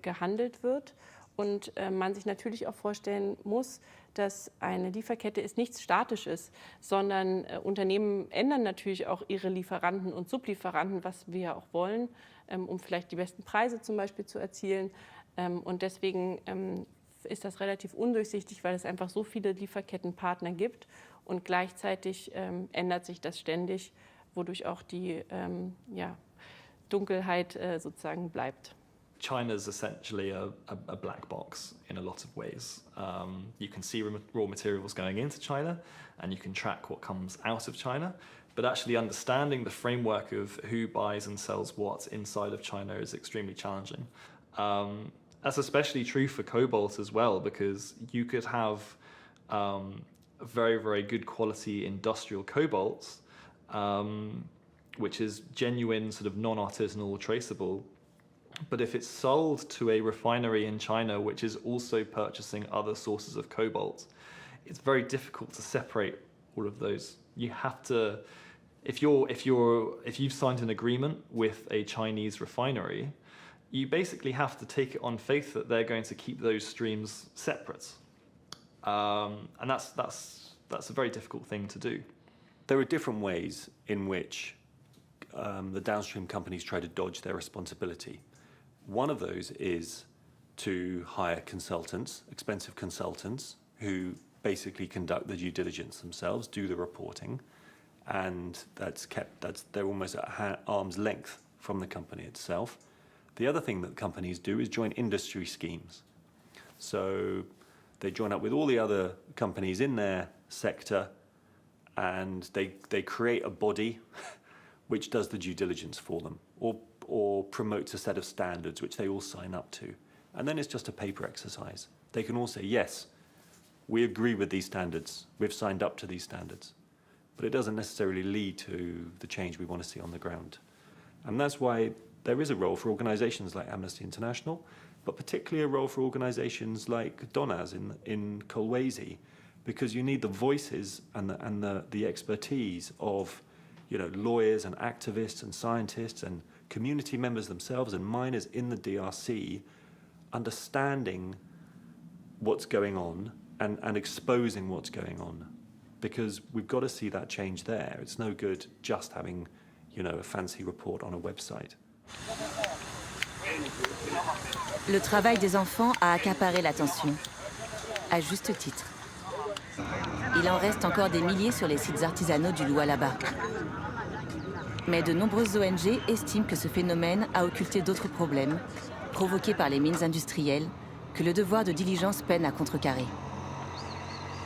gehandelt wird. Und man sich natürlich auch vorstellen muss, dass eine Lieferkette ist nichts Statisches, sondern Unternehmen ändern natürlich auch ihre Lieferanten und Sublieferanten, was wir ja auch wollen, um vielleicht die besten Preise zum Beispiel zu erzielen. Und deswegen ist das relativ undurchsichtig, weil es einfach so viele Lieferkettenpartner gibt. Und gleichzeitig ändert sich das ständig, wodurch auch die Dunkelheit sozusagen bleibt. China is essentially a black box in a lot of ways. You can see raw materials going into China and you can track what comes out of China, but actually understanding the framework of who buys and sells what inside of China is extremely challenging. That's especially true for cobalt as well, because you could have very, very good quality industrial cobalt, which is genuine, sort of non-artisanal, traceable. But if it's sold to a refinery in China, which is also purchasing other sources of cobalt, it's very difficult to separate all of those. You have to, if you've signed an agreement with a Chinese refinery, you basically have to take it on faith that they're going to keep those streams separate, and that's a very difficult thing to do. There are different ways in which the downstream companies try to dodge their responsibility. One of those is to hire consultants, expensive consultants, who basically conduct the due diligence themselves, do the reporting, and they're almost at arm's length from the company itself. The other thing that companies do is join industry schemes. So they join up with all the other companies in their sector, and they create a body which does the due diligence for them, or promotes a set of standards which they all sign up to. And then it's just a paper exercise. They can all say, yes, we agree with these standards, we've signed up to these standards. But it doesn't necessarily lead to the change we want to see on the ground. And that's why there is a role for organizations like Amnesty International, but particularly a role for organizations like Donaz in Kolwezi, because you need the voices and the expertise of lawyers and activists and scientists and community members themselves and miners in the DRC understanding what's going on and exposing what's going on, because we've got to see that change there. It's no good just having a fancy report on a website. Le travail des enfants a accaparé l'attention, à juste titre. Il en reste encore des milliers sur les sites artisanaux du Lualaba. Mais de nombreuses ONG estiment que ce phénomène a occulté d'autres problèmes, provoqués par les mines industrielles, que le devoir de diligence peine à contrecarrer.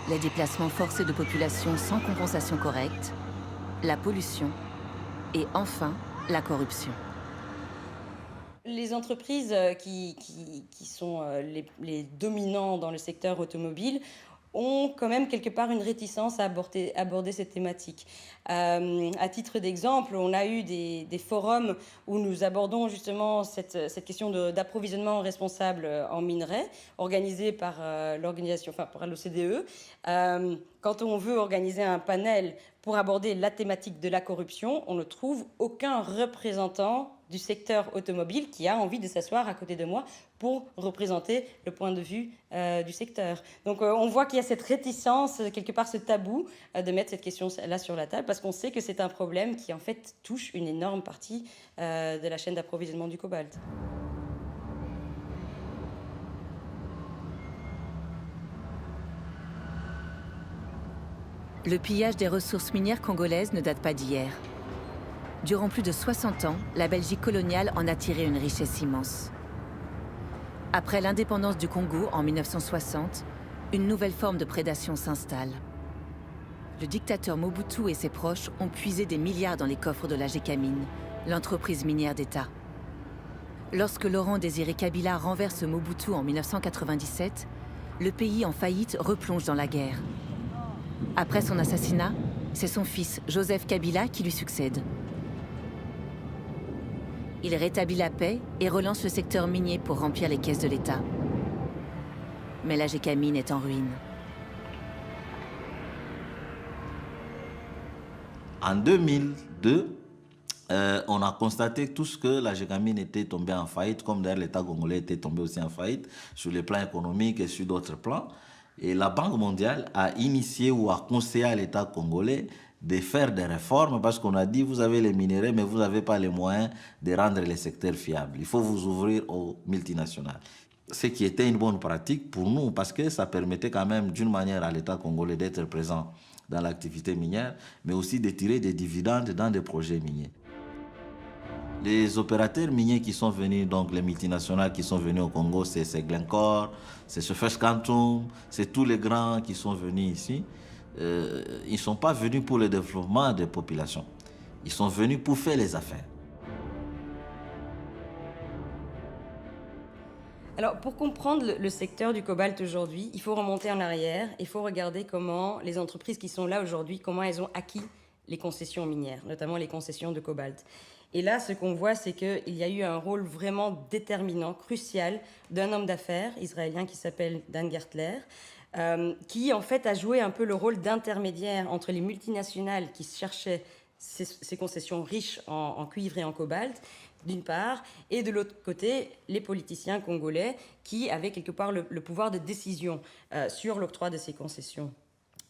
Les déplacements forcés de population sans compensation correcte, la pollution et enfin la corruption. Les entreprises qui sont les dominants dans le secteur automobile ont quand même quelque part une réticence à aborder cette thématique. À titre d'exemple, on a eu des forums où nous abordons justement cette question d'approvisionnement responsable en minerais, organisée par l'organisation, par l'OCDE. Quand on veut organiser un panel pour aborder la thématique de la corruption, on ne trouve aucun représentant du secteur automobile qui a envie de s'asseoir à côté de moi pour représenter le point de vue du secteur. Donc on voit qu'il y a cette réticence, quelque part ce tabou, de mettre cette question-là sur la table, parce qu'on sait que c'est un problème qui en fait touche une énorme partie de la chaîne d'approvisionnement du cobalt. Le pillage des ressources minières congolaises ne date pas d'hier. Durant plus de 60 ans, la Belgique coloniale en a tiré une richesse immense. Après l'indépendance du Congo en 1960, une nouvelle forme de prédation s'installe. Le dictateur Mobutu et ses proches ont puisé des milliards dans les coffres de la Gécamine, l'entreprise minière d'État. Lorsque Laurent Désiré Kabila renverse Mobutu en 1997, le pays en faillite replonge dans la guerre. Après son assassinat, c'est son fils Joseph Kabila qui lui succède. Il rétablit la paix et relance le secteur minier pour remplir les caisses de l'État. Mais la Gécamine est en ruine. En 2002, on a constaté tous que la Gécamine était tombée en faillite, comme d'ailleurs l'État congolais était tombé aussi en faillite, sur les plans économiques et sur d'autres plans. Et la Banque mondiale a initié ou a conseillé à l'État congolais de faire des réformes parce qu'on a dit, vous avez les minéraux, mais vous n'avez pas les moyens de rendre les secteurs fiables. Il faut vous ouvrir aux multinationales. Ce qui était une bonne pratique pour nous parce que ça permettait quand même d'une manière à l'État congolais d'être présent dans l'activité minière, mais aussi de tirer des dividendes dans des projets miniers. Les opérateurs miniers qui sont venus, donc les multinationales qui sont venus au Congo, c'est Glencore, c'est Surface Quantum, c'est tous les grands qui sont venus ici. Ils ne sont pas venus pour le développement des populations. Ils sont venus pour faire les affaires. Alors, pour comprendre le secteur du cobalt aujourd'hui, il faut remonter en arrière, il faut regarder comment les entreprises qui sont là aujourd'hui, comment elles ont acquis les concessions minières, notamment les concessions de cobalt. Et là, ce qu'on voit, c'est qu'il y a eu un rôle vraiment déterminant, crucial, d'un homme d'affaires israélien qui s'appelle Dan Gertler, qui en fait a joué un peu le rôle d'intermédiaire entre les multinationales qui cherchaient ces concessions riches en cuivre et en cobalt, d'une part, et de l'autre côté, les politiciens congolais qui avaient quelque part le pouvoir de décision sur l'octroi de ces concessions.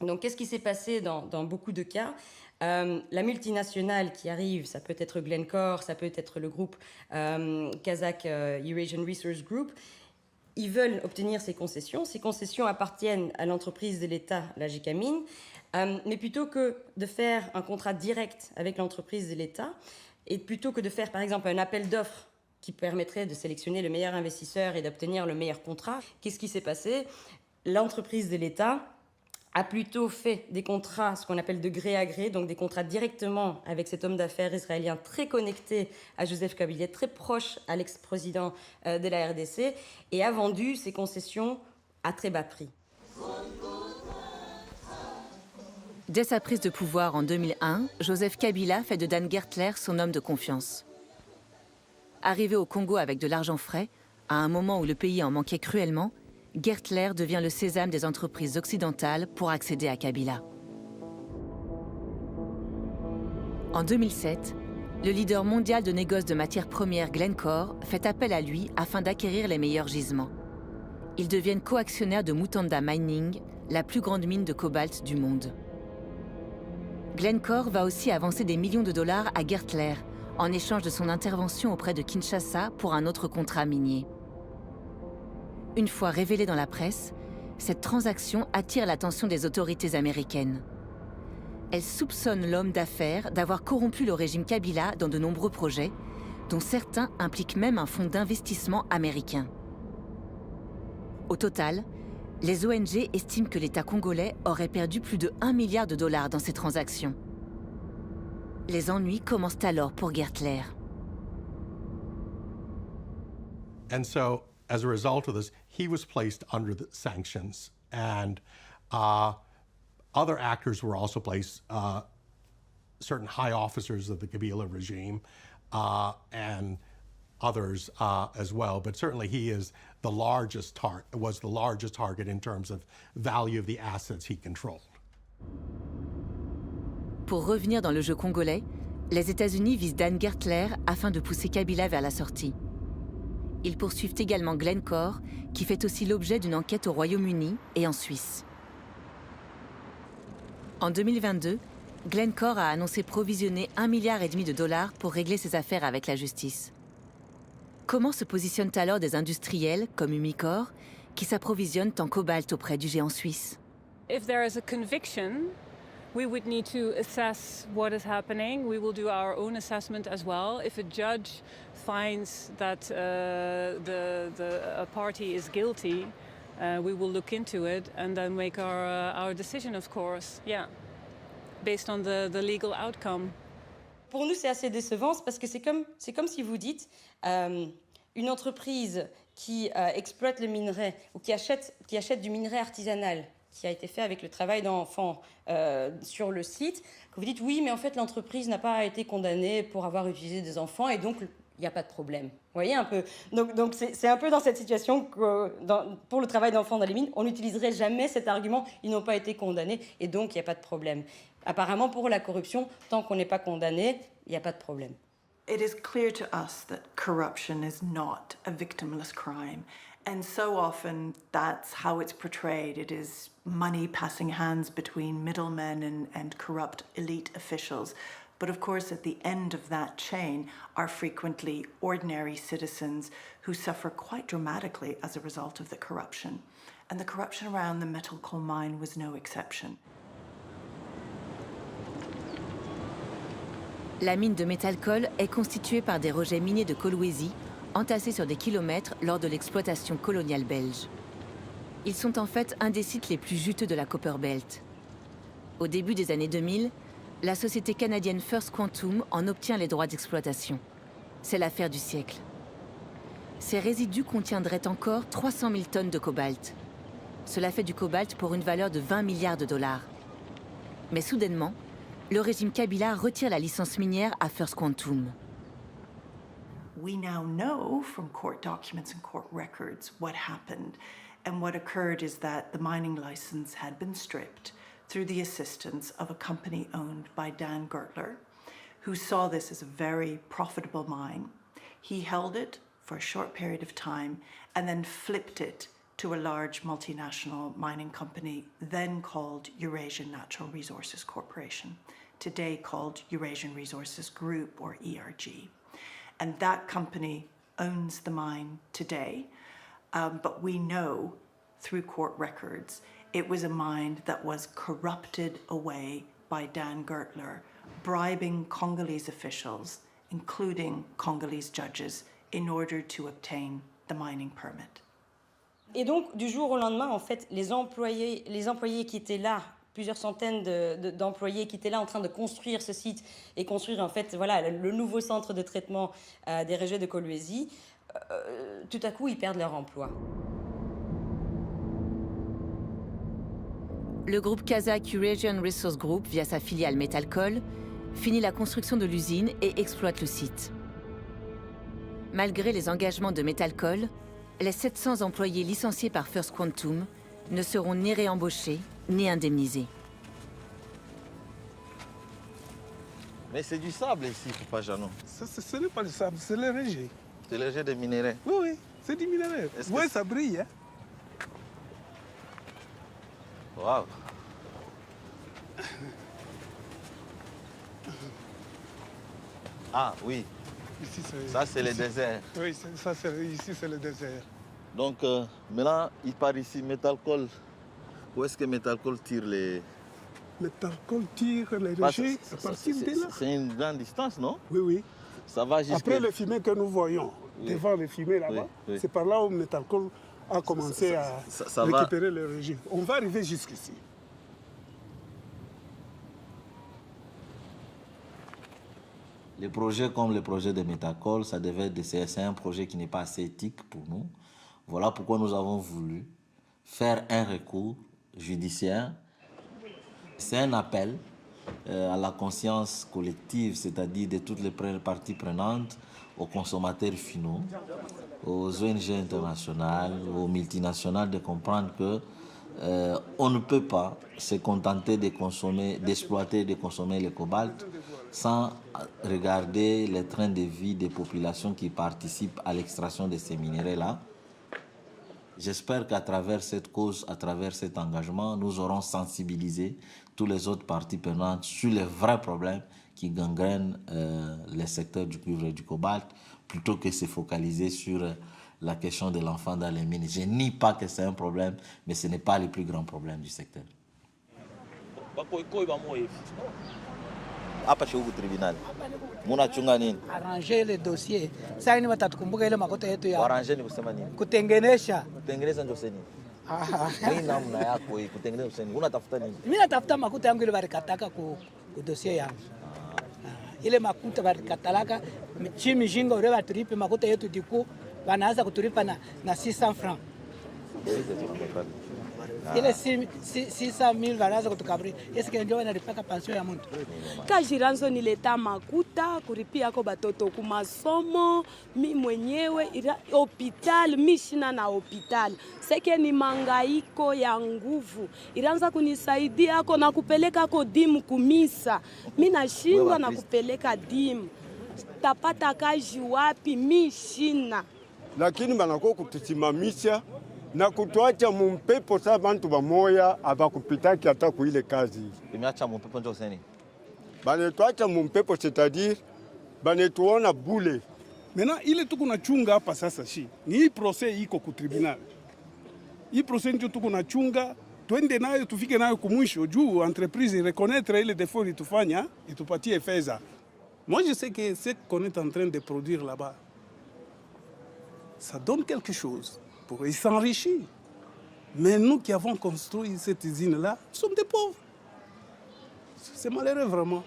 Donc, qu'est-ce qui s'est passé dans beaucoup de cas ? La multinationale qui arrive, ça peut être Glencore, ça peut être le groupe Kazakh Eurasian Resource Group. Ils veulent obtenir ces concessions. Ces concessions appartiennent à l'entreprise de l'État, la Gécamine. Mais plutôt que de faire un contrat direct avec l'entreprise de l'État, et plutôt que de faire, par exemple, un appel d'offres qui permettrait de sélectionner le meilleur investisseur et d'obtenir le meilleur contrat, qu'est-ce qui s'est passé ? L'entreprise de l'État a plutôt fait des contrats, ce qu'on appelle de gré à gré, donc des contrats directement avec cet homme d'affaires israélien très connecté à Joseph Kabila, très proche à l'ex-président de la RDC, et a vendu ses concessions à très bas prix. Dès sa prise de pouvoir en 2001, Joseph Kabila fait de Dan Gertler son homme de confiance. Arrivé au Congo avec de l'argent frais, à un moment où le pays en manquait cruellement, Gertler devient le sésame des entreprises occidentales pour accéder à Kabila. En 2007, le leader mondial de négoce de matières premières Glencore fait appel à lui afin d'acquérir les meilleurs gisements. Ils deviennent coactionnaires de Mutanda Mining, la plus grande mine de cobalt du monde. Glencore va aussi avancer des millions de dollars à Gertler en échange de son intervention auprès de Kinshasa pour un autre contrat minier. Une fois révélée dans la presse, cette transaction attire l'attention des autorités américaines. Elle soupçonne l'homme d'affaires d'avoir corrompu le régime Kabila dans de nombreux projets, dont certains impliquent même un fonds d'investissement américain. Au total, les ONG estiment que l'État congolais aurait perdu plus de 1 milliard de dollars dans ces transactions. Les ennuis commencent alors pour Gertler. And so, as a result of this, he was placed under the sanctions, and other actors were also placed, certain high officers of the Kabila regime, and others as well. But certainly he is was the largest target in terms of value of the assets he controlled. Pour revenir dans le jeu congolais, les États-Unis visent Dan Gertler afin de pousser Kabila vers la sortie. Ils poursuivent également Glencore, qui fait aussi l'objet d'une enquête au Royaume-Uni et en Suisse. En 2022, Glencore a annoncé provisionner 1,5 milliard de dollars pour régler ses affaires avec la justice. Comment se positionnent alors des industriels comme Umicore qui s'approvisionnent en cobalt auprès du géant suisse? If there is a conviction, we would need to assess what is happening. We will do our own assessment as well. If a judge finds that a party is guilty, we will look into it and then make our decision, of course. Yeah, based on the legal outcome. Pour nous, c'est assez décevant parce que c'est comme si vous dites une entreprise qui exploite le minerai ou qui achète du minerai artisanal qui a été fait avec le travail d'enfants sur le site, que vous dites oui, mais en fait l'entreprise n'a pas été condamnée pour avoir utilisé des enfants et donc il n'y a pas de problème. Vous voyez un peu. Donc c'est un peu dans cette situation que pour le travail d'enfants dans les mines, on n'utiliserait jamais cet argument, ils n'ont pas été condamnés et donc il n'y a pas de problème. Apparemment pour la corruption, tant qu'on n'est pas condamné, il n'y a pas de problème. It is clear to us that corruption is not a victimless crime. And so often that's how it's portrayed. It is money passing hands between middlemen and corrupt elite officials. But of course, at the end of that chain are frequently ordinary citizens who suffer quite dramatically as a result of the corruption. And the corruption around the metal coal mine was no exception. La mine de métal-colle est constituée par des rejets miniers de Kolwezi entassés sur des kilomètres lors de l'exploitation coloniale belge. Ils sont en fait un des sites les plus juteux de la Copper Belt. Au début des années 2000, la société canadienne First Quantum en obtient les droits d'exploitation. C'est l'affaire du siècle. Ces résidus contiendraient encore 300 000 tonnes de cobalt. Cela fait du cobalt pour une valeur de 20 milliards de dollars. Mais soudainement, le régime Kabila retire la licence minière à First Quantum. We now know from court documents and court records what happened. And what occurred is that the mining license had been stripped through the assistance of a company owned by Dan Gertler, who saw this as a very profitable mine. He held it for a short period of time and then flipped it to a large multinational mining company, then called Eurasian Natural Resources Corporation, today called Eurasian Resources Group, or ERG. And that company owns the mine today, but we know through court records it was a mine that was corrupted away by Dan Gertler, bribing Congolese officials, including Congolese judges, in order to obtain the mining permit. Et donc, du jour au lendemain, en fait, les employés qui étaient là, plusieurs centaines d'employés qui étaient là en train de construire ce site et construire, en fait, voilà, le nouveau centre de traitement des rejets de Kolwezi, tout à coup, ils perdent leur emploi. Le groupe kazakh Eurasian Resource Group, via sa filiale Metalcoal, finit la construction de l'usine et exploite le site. Malgré les engagements de Metalcoal, les 700 employés licenciés par First Quantum ne seront ni réembauchés ni indemnisés. Mais c'est du sable ici, Papa Jeannot. Ce n'est pas du sable, c'est le rejet. C'est le rejet des minéraux. Oui, oui, c'est du minerai. Oui, ça brille. Hein? Waouh. Ah oui. Ici, ça, c'est le désert. Oui, ici, c'est le désert. Donc, maintenant, il part ici, Metalcoal. Où est-ce que Metalcoal tire les... Metalcoal tire les rejets à partir de là. C'est une grande distance, non? Oui, oui. Ça va jusqu'à... Après le fumet que nous voyons, devant le fumet là-bas, c'est par là où Metalcoal a commencé à récupérer les rejets. On va arriver jusqu'ici. Les projets comme le projet de Metalcoal, c'est un projet qui n'est pas assez éthique pour nous. Voilà pourquoi nous avons voulu faire un recours judiciaire. C'est un appel à la conscience collective, c'est-à-dire de toutes les parties prenantes, aux consommateurs finaux, aux ONG internationales, aux multinationales, de comprendre que on ne peut pas se contenter de consommer, d'exploiter et de consommer le cobalt sans regarder les trains de vie des populations qui participent à l'extraction de ces minéraux-là. J'espère qu'à travers cette cause, à travers cet engagement, nous aurons sensibilisé tous les autres parties prenantes sur les vrais problèmes qui gangrènent les secteurs du cuivre et du cobalt, plutôt que de se focaliser sur la question de l'enfant dans les mines. Je nie pas que c'est un problème, mais ce n'est pas le plus grand problème du secteur. Hapa chez huku tribunal. Munachunga nini? Arranger le dossier. Sasa ni watatukumbuka ile makosa yetu ya. Arranger ni kusema nini? Kutengenesha. Kutengeneza ndio seni. Hii namna yako hii kutengeneza seni. Unatafuta nini? Mimi natafuta makuta yangu ile barikataka ku dossier yangu. Ile makuta barikatalaka chimi jinga ule baturipe makuta yetu diku wanaanza kutulipa na 600 francs. Ile 600,000 wanaanza kutukabri. Eske ndio wanalipaka pension ya mtu. Kajiranzo nileta makuta kuripia kwa batoto ku masomo, mi mwenyewe hospital, mi shina na hospital. Seke ni mangaiko ya nguvu. Iraanza kunisaidia ako na kupeleka ko dimu kumisa. Mimi nashindwa na kupeleka dimu. tapata kazi wapi? Mi sina. Lakini banakuwa kutusimamisha na kutuacha mumpepo sa bantu bamoya abakupitaki hata kuile kazi. Imeacha mumpepo ndio useni. Banetuacha mumpepo, c'est-à-dire banetuona bule. Maintenant ile tuko na chunga hapa sasa ni hii procès iko ku tribunal. Hii procès ndio tuko na chunga, twende nayo tufike nayo kumwisho juu entreprise reconnaître ile défaut litufanya itupatie fedha. Moi je sais que ce qu'on est en train de produire là-bas, ça donne quelque chose pour s'enrichir. Mais nous qui avons construit cette usine-là, nous sommes des pauvres. C'est malheureux vraiment.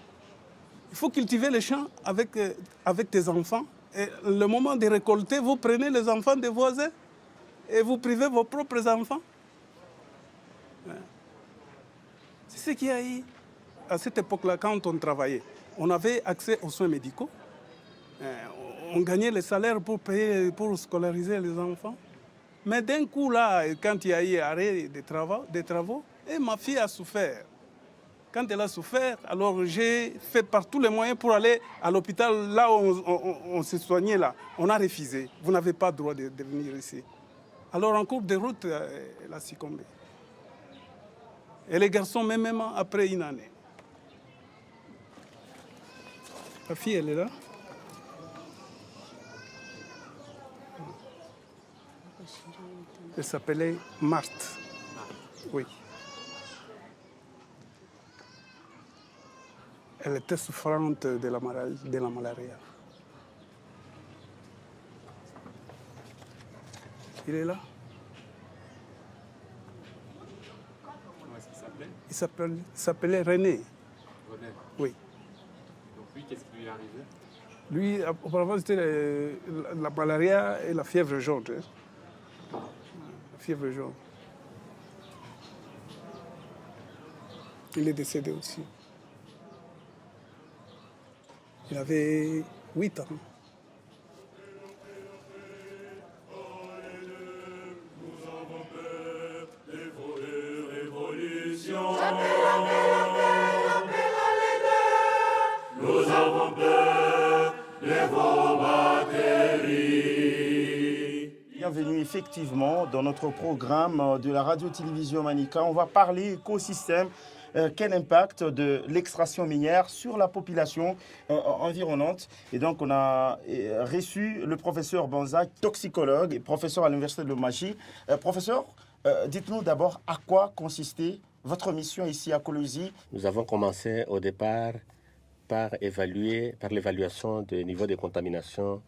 Il faut cultiver les champs avec tes enfants. Et le moment de récolter, vous prenez les enfants des voisins et vous privez vos propres enfants. C'est ce qu'il y a eu à cette époque-là quand on travaillait. On avait accès aux soins médicaux. On gagnait les salaires pour payer, pour scolariser les enfants. Mais d'un coup, là, quand il y a eu arrêt des travaux, et ma fille a souffert. Quand elle a souffert, alors j'ai fait par tous les moyens pour aller à l'hôpital, là où on se soignait. Là. On a refusé. Vous n'avez pas le droit de venir ici. Alors en cours de route, elle a succombé. Et les garçons, même après une année. La fille, elle est là. Elle s'appelait Marthe. Oui. Elle était souffrante de la malaria. Il est là. Comment est-ce qu'il s'appelait? Il s'appelait René. René. Oui. Donc lui, qu'est-ce qui lui est arrivé? Lui, auparavant, c'était la malaria et la fièvre jaune. La fièvre jaune. Il est décédé aussi. Il avait 8 ans. Nous avons peur de vos batteries. Bienvenue effectivement dans notre programme de la radio-télévision Manica. On va parler écosystème. Quel impact de l'extraction minière sur la population environnante. Et donc, on a reçu le professeur Banza, toxicologue et professeur à l'Université de Lubumbashi. Professeur, dites-nous d'abord à quoi consistait votre mission ici à Kolwezi. Nous avons commencé au départ par l'évaluation du niveau de contamination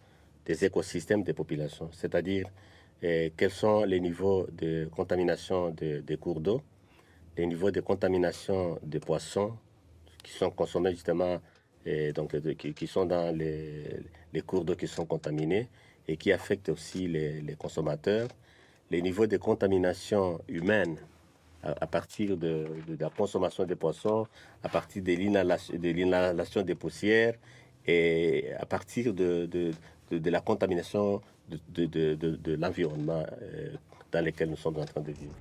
des écosystèmes des populations, c'est-à-dire quels sont les niveaux de contamination des cours d'eau, les niveaux de contamination des poissons qui sont consommés justement, et donc qui sont dans les cours d'eau qui sont contaminés et qui affectent aussi les consommateurs, les niveaux de contamination humaine à partir de la consommation des poissons, à partir de l'inhalation des poussières et à partir de la contamination de l'environnement dans lequel nous sommes en train de vivre.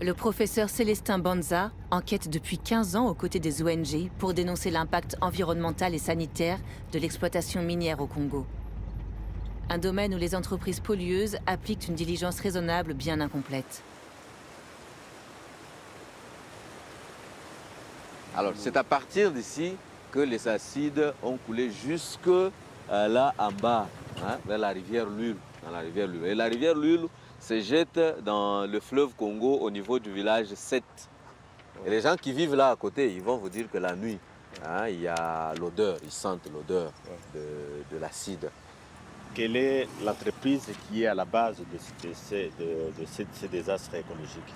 Le professeur Célestin Banza enquête depuis 15 ans aux côtés des ONG pour dénoncer l'impact environnemental et sanitaire de l'exploitation minière au Congo. Un domaine où les entreprises pollueuses appliquent une diligence raisonnable bien incomplète. Alors, c'est à partir d'ici que les acides ont coulé jusque là en bas, hein, vers la rivière Lule. Et la rivière Lule se jette dans le fleuve Congo au niveau du village 7. Et les gens qui vivent là à côté, ils vont vous dire que la nuit, hein, il y a l'odeur, ils sentent l'odeur de l'acide. Quelle est l'entreprise qui est à la base de ces désastres écologiques?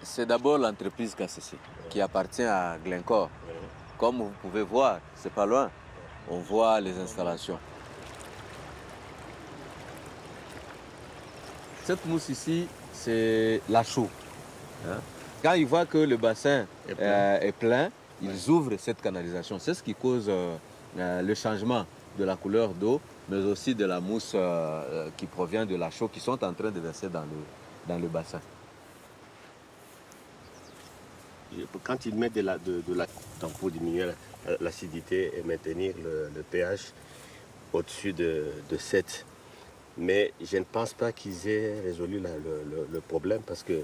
C'est d'abord l'entreprise KCC qui appartient à Glencore. Comme vous pouvez voir, c'est pas loin. On voit les installations. Cette mousse ici, c'est la chaux. Hein? Quand ils voient que le bassin est plein, ils ouvrent cette canalisation. C'est ce qui cause le changement de la couleur d'eau, mais aussi de la mousse qui provient de la chaux qui sont en train de verser dans le bassin. quand ils mettent pour diminuer l'acidité et maintenir le pH au-dessus de 7. Mais je ne pense pas qu'ils aient résolu le problème parce que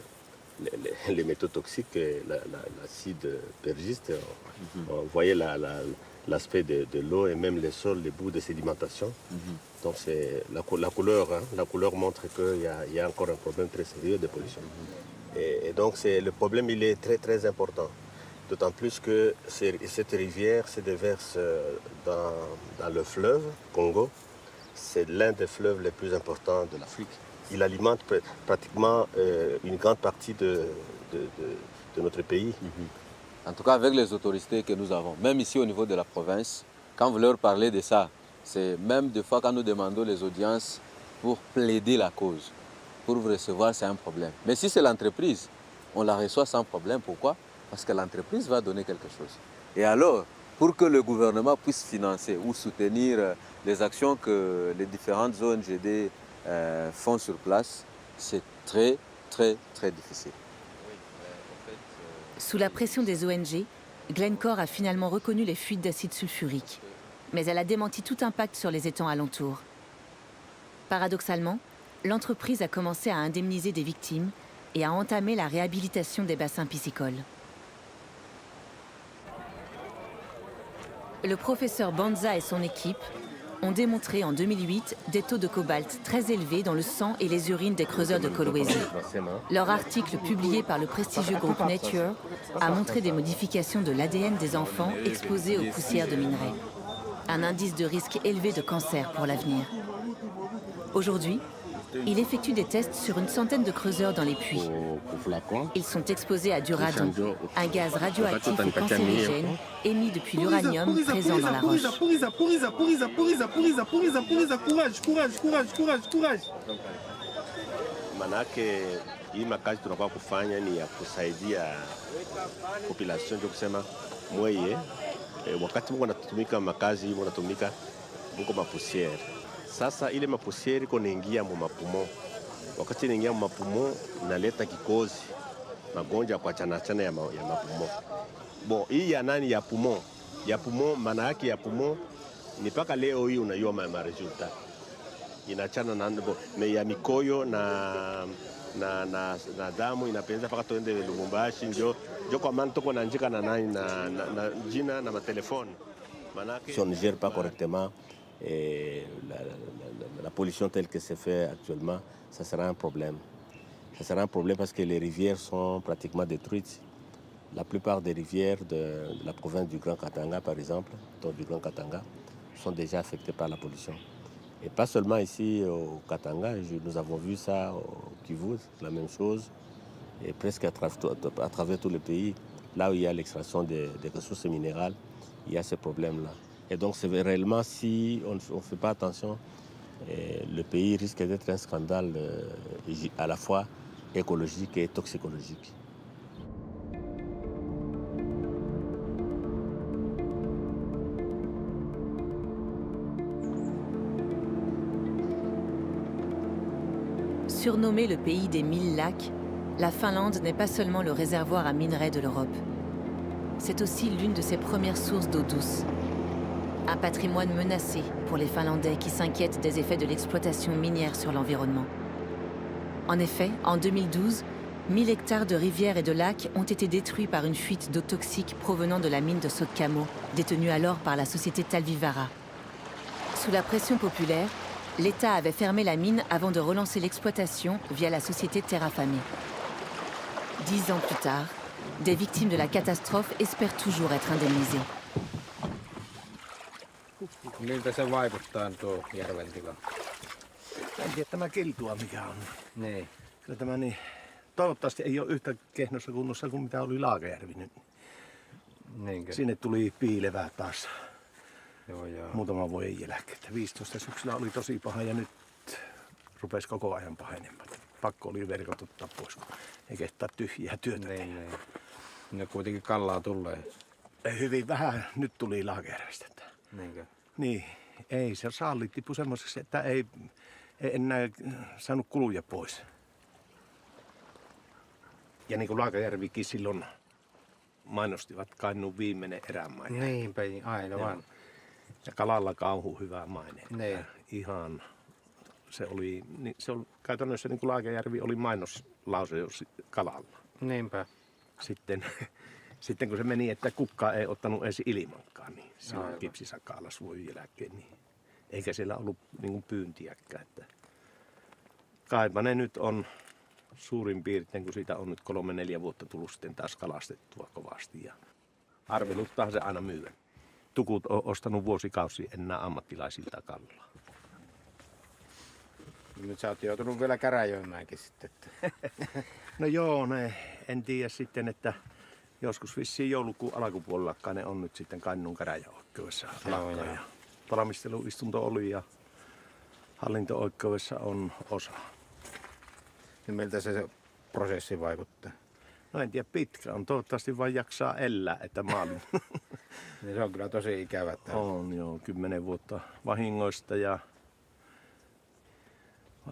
les métaux toxiques, l'acide persiste. On voyait l'aspect de l'eau et même les sols, les bouts de sédimentation. Donc c'est la couleur montre qu'il y a encore un problème très sérieux de pollution. Et donc le problème il est très très important. D'autant plus que cette rivière se déverse dans le fleuve Congo. C'est l'un des fleuves les plus importants de l'Afrique. Il alimente pratiquement une grande partie de notre pays. En tout cas, avec les autorités que nous avons, même ici au niveau de la province, quand vous leur parlez de ça, c'est même des fois quand nous demandons les audiences pour plaider la cause, pour vous recevoir, c'est un problème. Mais si c'est l'entreprise, on la reçoit sans problème. Pourquoi? Parce que l'entreprise va donner quelque chose. Et alors, pour que le gouvernement puisse financer ou soutenir les actions que les différentes ONGD font sur place, c'est très, très, très difficile. Sous la pression des ONG, Glencore a finalement reconnu les fuites d'acide sulfurique. Mais elle a démenti tout impact sur les étangs alentours. Paradoxalement, l'entreprise a commencé à indemniser des victimes et à entamer la réhabilitation des bassins piscicoles. Le professeur Banza et son équipe ont démontré en 2008 des taux de cobalt très élevés dans le sang et les urines des creuseurs de Kolwezi. Leur article publié par le prestigieux groupe Nature a montré des modifications de l'ADN des enfants exposés aux poussières de minerais. Un indice de risque élevé de cancer pour l'avenir. Aujourd'hui, il effectue des tests sur une centaine de creuseurs dans les puits. Ils sont exposés à du radon, un gaz radioactif et cancérigène émis depuis l'uranium présent dans la roche. Manake hii makazi tunakuwa kufanya ni ya kusaidia population, ndio kusema mweye wakati mko natumika makazi hii mnatumika mko mapusiere. Sasa ile mapusiere iko naingia mu mapumo. Wakati inaingia mu mapumo inaleta kikozi, magonjwa kwa chana ya mapumo. Bon, hii ya nani ya pumo? Ya pumo maana yake ya pumo ni paka leo hii unaiona ma resulta. Inachana na ya mikoyo na damu inapenza paka tuende Lubumbashi ndio kwa maana tuko na njika na nani na jina na matelefoni. Si on ne gère pas correctement la pollution telle que c'est fait actuellement, ça sera un problème. Ça sera un problème parce que les rivières sont pratiquement détruites. La plupart des rivières de la province du Grand Katanga, par exemple, du Grand Katanga, sont déjà affectées par la pollution. Et pas seulement ici au Katanga, nous avons vu ça au Kivu, c'est la même chose, et presque à travers tout le pays, là où il y a l'extraction des ressources minérales, il y a ce problème-là. Et donc, c'est réellement, si on ne fait pas attention, le pays risque d'être un scandale à la fois écologique et toxicologique. Surnommée le pays des 1000 lacs, la Finlande n'est pas seulement le réservoir à minerais de l'Europe. C'est aussi l'une de ses premières sources d'eau douce. Un patrimoine menacé pour les Finlandais qui s'inquiètent des effets de l'exploitation minière sur l'environnement. En effet, en 2012, 1000 hectares de rivières et de lacs ont été détruits par une fuite d'eau toxique provenant de la mine de Sotkamo, détenue alors par la société Talvivaara. Sous la pression populaire, l'État avait fermé la mine avant de relancer l'exploitation via la société Terrafame. 10 ans plus tard, des victimes de la catastrophe espèrent toujours être indemnisées. Miltä se vaikuttaa tuo järven tila? En tiedä tämä kiltua mikä on. Niin. Kyllä tämä niin, toivottavasti ei ole yhtä kehnossa kunnossa kuin mitä oli Laakajärvi nyt. Niinkö? Sinne tuli piilevää taas. Joo. Muutaman vuoden jälkeen. 15 syksyllä oli tosi paha ja nyt rupesi koko ajan pahenemaan. Pakko oli verkot ottaa pois, kun ei kehtaa tyhjää työtä tehdä. Ne kuitenkin kallaa tulee. Hyvin vähän nyt tuli Laakajärvestä. Niinkö? Niin, ei se saalli tippu semmoiseksi, että ei enää saanut kuluja pois. Ja niin kuin Laakajärvikin silloin mainostivat Kainuun viimeinen erämaja. Niinpä, aina vaan. Ja kalalla kauhu hyvä maine. Niin. Ihan, se oli käytännössä niin kuin Laakajärvi oli mainoslause jo kalalla. Niinpä. Sitten kun se meni, että kukaan ei ottanut edes ilmankaan, niin se on kipsisakaalas vuoden jälkeen. Niin eikä siellä ollut niin kuin pyyntiäkään. Että kaipa ne nyt on suurin piirtein, kun siitä on nyt 3-4 vuotta tullut sitten taas kalastettua kovasti. Ja arveluttaa se aina myydä. Tukut on ostanut vuosikausia enää ammattilaisilta kallaa. Nyt sä oot joutunut vielä käräjöimäänkin sitten. No joo, en tiedä sitten, että joskus vissiin joulukuun alkupuolellakaan ne on nyt sitten Kainuun käräjäoikeudessa. Valmisteluistunto oli ja hallinto-oikeudessa on osa. Niin miltä se prosessi vaikuttaa? No en tiedä, pitkä on. Toivottavasti vain jaksaa elää, että maalin. Niin se on kyllä tosi ikävä. On joo, 10 vuotta vahingoista ja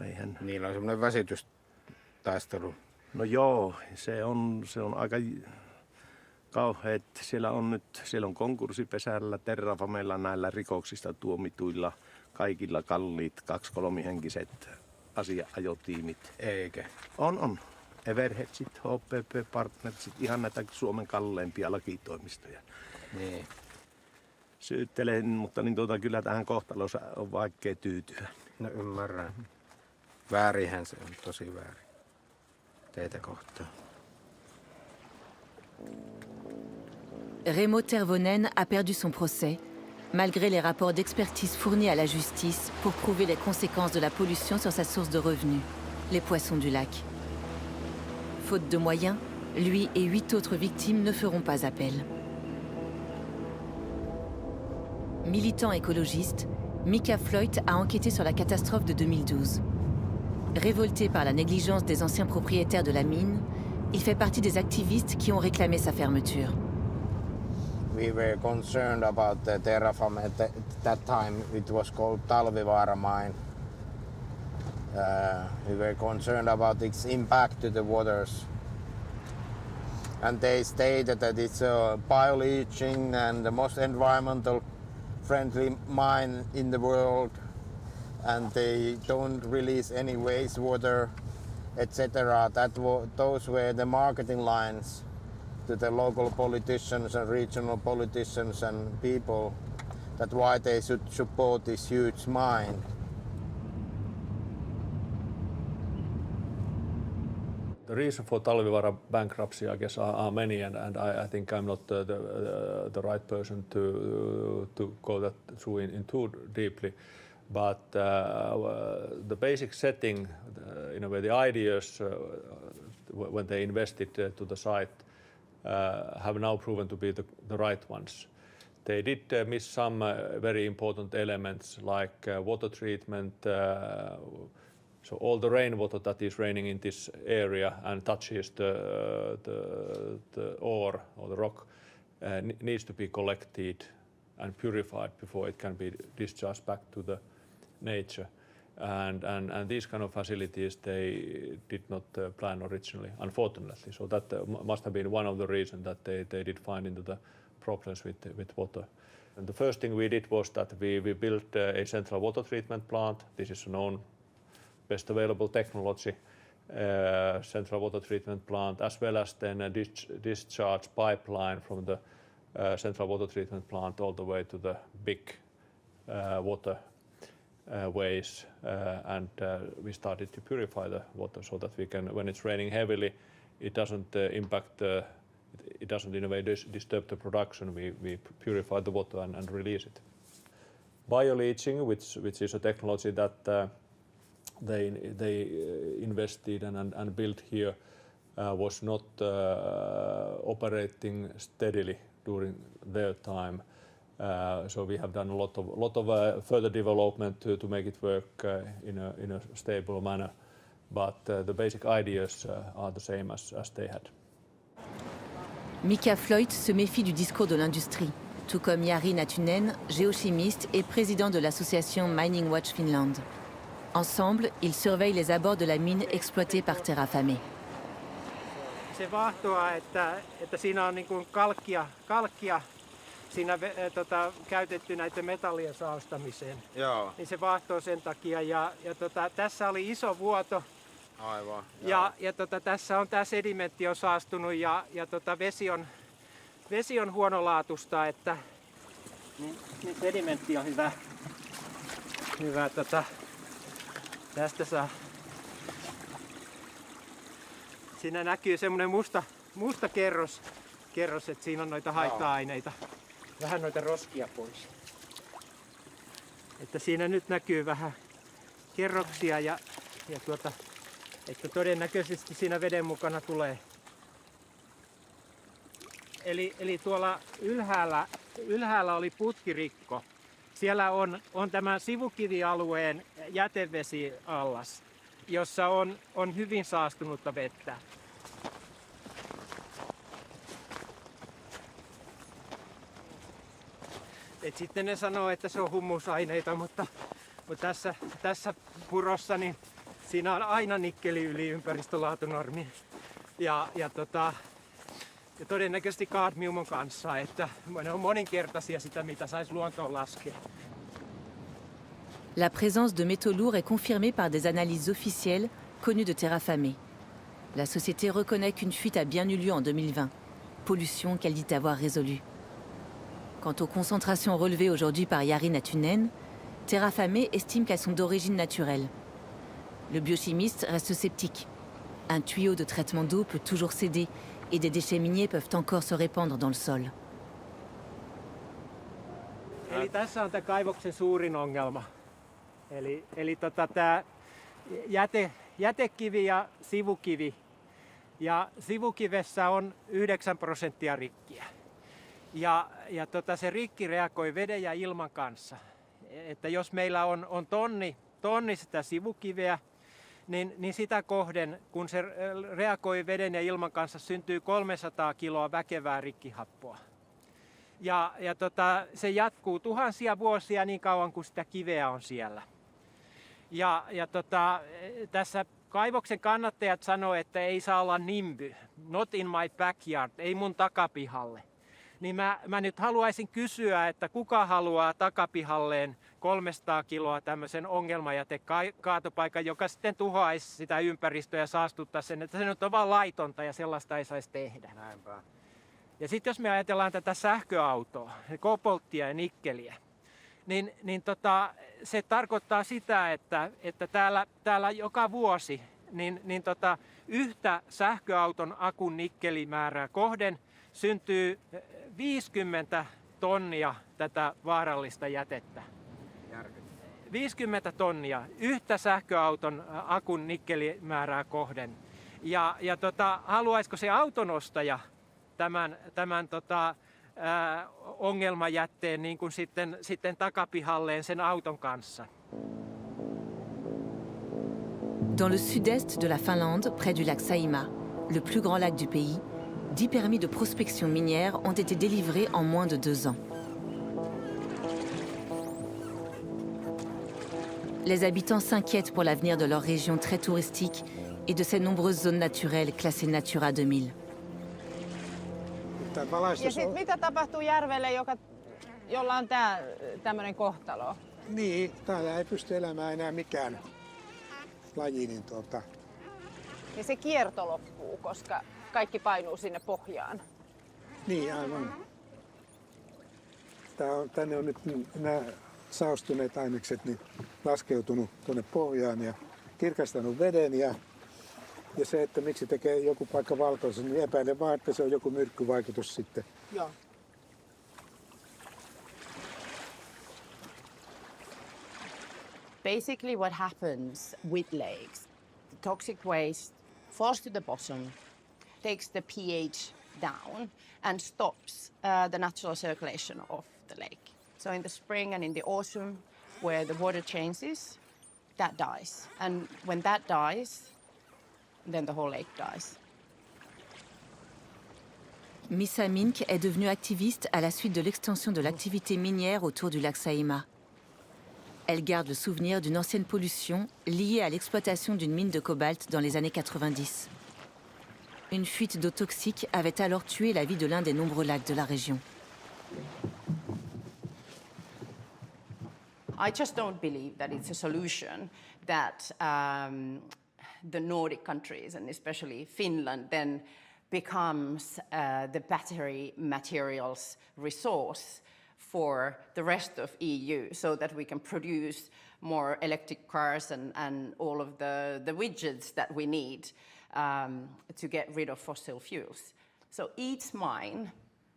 eihän. Niillä on semmoinen väsitystaistelu. No joo, se on aika kauhea, että siellä on konkurssipesällä Terrafamella näillä rikoksista tuomituilla kaikilla kalliit 2-3-henkiset asia-ajotiimit. Eikä? On. Everhetsit, HPP Partnersit, ihan näitä Suomen kalleimpia lakitoimistoja. Niin. Syyttelen, mutta kyllä tähän kohtalossa on vaikea tyytyä. No ymmärrän. Väärihän se on, tosi väärin. Teitä kohtaan. Remo Tervonen a perdu son procès, malgré les rapports d'expertise fournis à la justice pour prouver les conséquences de la pollution sur sa source de revenus, les poissons du lac. Faute de moyens, lui et 8 autres victimes ne feront pas appel. Militant écologiste, Mika Floyd a enquêté sur la catastrophe de 2012. Révolté par la négligence des anciens propriétaires de la mine, il fait partie des activistes qui ont réclamé sa fermeture. We were concerned about the Terrafame. At that time it was called Talvivaara mine. We were concerned about its impact to the waters. And they stated that it's a bioleaching and the most environmental friendly mine in the world. And they don't release any wastewater, etc. Those were the marketing lines to the local politicians and regional politicians and people, that why they should support this huge mine. The reason for Talvivaara bankruptcy, I guess, are many, and I think I'm not the right person to go that through in too deeply. But the basic setting, in a way, the ideas when they invested to the site have now proven to be the right ones. They did miss some very important elements like water treatment. So all the rainwater that is raining in this area and touches the ore or the rock needs to be collected and purified before it can be discharged back to the nature. And these kind of facilities they did not plan originally, unfortunately. So that must have been one of the reasons that they did find into the problems with water. And the first thing we did was that we built a central water treatment plant. This is a known best available technology, central water treatment plant, as well as then a discharge pipeline from the central water treatment plant all the way to the big water ways, and we started to purify the water so that we can, when it's raining heavily, it doesn't impact, it doesn't in a way disturb the production. We purify the water and release it. Bioleaching, which is a technology that they invested and built here, was not operating steadily during their time. So we have done a lot of further development to make it work in a stable manner, but the basic ideas are the same as they had. Mika Floyd se méfie du discours de l'industrie, tout comme Jari Natunen, géochimiste et président de l'association Mining Watch Finland. Ensemble, ils surveillent les abords de la mine exploitée par Terrafame. se vaahtoa, että siinä on niin kuin kalkkia siinä käytetty näiden metallien saastamiseen. Joo. Niin se vaahtoo sen takia. Ja tässä oli iso vuoto. Aivan. Ja tässä on tämä sedimentti on saastunut ja vesi on huonolaatusta, että niin sedimentti on hyvä tästä saa. Siinä näkyy semmoinen musta kerros, että siinä on noita haitta-aineita. Vähän noita roskia pois. Että siinä nyt näkyy vähän kerroksia ja että todennäköisesti siinä veden mukana tulee. Eli tuolla ylhäällä oli putkirikko. Siellä on tämä sivukivialueen jätevesiallas, jossa on hyvin saastunutta vettä. Et sitten ne sanoo, että se on humusaineita, mutta tässä purossa niin siinä on aina nikkeli yli ympäristölaatunormin. Ja todennäköisesti kadmium kanssa, että ne on moninkertaisia sitä, mitä saisi luontoon laskea. La présence de métaux lourds est confirmée par des analyses officielles connues de Terrafame. La société reconnaît qu'une fuite a bien eu lieu en 2020, pollution qu'elle dit avoir résolue. Quant aux concentrations relevées aujourd'hui par Jari Natunen, Terrafame estime qu'elles sont d'origine naturelle. Le biochimiste reste sceptique. Un tuyau de traitement d'eau peut toujours céder et des déchets miniers peuvent encore se répandre dans le sol. Eli tässä on tämä kaivoksen suurin ongelma. Eli tämä jätekivi ja sivukivi. Ja sivukivessä on 9% rikkiä. Ja se rikki reagoi veden ja ilman kanssa. Että jos meillä on tonni sitä sivukiveä, niin sitä kohden, kun se reagoi veden ja ilman kanssa, syntyy 300 kiloa väkevää rikkihappoa. Ja se jatkuu tuhansia vuosia niin kauan kuin sitä kiveä on siellä. Ja tässä kaivoksen kannattajat sanoo, että ei saa olla nimby, not in my backyard, ei mun takapihalle. Niin mä nyt haluaisin kysyä, että kuka haluaa takapihalleen 300 kiloa tämmöisen ongelmajätekaatopaikan, joka sitten tuhoaisi sitä ympäristöä ja saastuttaa sen, että se nyt on vaan laitonta ja sellaista ei saisi tehdä. Näinpä. Ja sitten jos me ajatellaan tätä sähköautoa, kobolttia ja nikkeliä, niin se tarkoittaa sitä, että täällä joka vuosi yhtä sähköauton akun nikkelimäärää kohden syntyy 50 tonnia tätä vaarallista jätettä. 50 tonnia yhtä sähköauton akun nikkelimäärää kohden. Ja haluaisiko se autonostaja tämän ongelmajätteen niin kuin sitten takapihalleen sen auton kanssa? Dans le sud-est de la Finlande, près du lac Saimaa, le plus grand lac du pays, 10 permis de prospection minière ont été délivrés en moins de 2 ans. Les habitants s'inquiètent pour l'avenir de leur région très touristique et de ses nombreuses zones naturelles classées Natura 2000. Ja sitten mitä tapahtuu järvelle, jolla on tämmöinen kohtalo? Niin, täällä ei pysty elämään enää mikään laji. Ja se kierto loppuu, koska kaikki painuu sinne pohjaan. Niin, aivan. Tänne on nyt nämä saostuneet ainekset laskeutunut tuonne pohjaan ja kirkastanut veden. Ja se, että miksi tekee joku paikka valkoisen, niin epäilen vaan, että se on joku myrkkyvaikutus sitten. Joo. Basically what happens with lakes, the toxic waste falls to the bottom, takes the pH down and stops the natural circulation of the lake. So in the spring and in the autumn, where the water changes, that dies. And when that dies, then the whole lake dies. Missa Mink est devenue activiste à la suite de l'extension de l'activité minière autour du lac Saimaa. Elle garde le souvenir d'une ancienne pollution liée à l'exploitation d'une mine de cobalt dans les années 90. Une fuite d'eau toxique avait alors tué la vie de l'un des nombreux lacs de la région. I just don't believe that it's a solution that the Nordic countries, and especially Finland, then becomes the battery materials resource for the rest of EU, so that we can produce more electric cars and all of the widgets that we need to get rid of fossil fuels. So each mine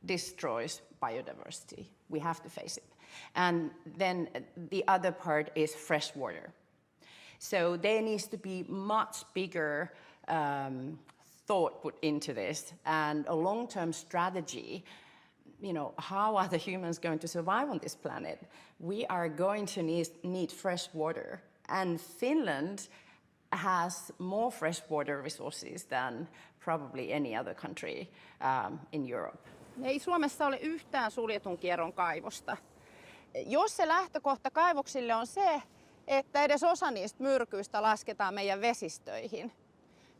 destroys biodiversity. We have to face it. And then the other part is fresh water. So there needs to be much bigger thought put into this and a long-term strategy. You know, how are the humans going to survive on this planet? We are going to need fresh water. And Finland has more fresh water resources than probably any other country in Europe. Ei Suomessa ole yhtään suljetun kierron kaivosta. Jos se lähtökohta kaivoksille on se, että edes osa niistä myrkyistä lasketaan meidän vesistöihin,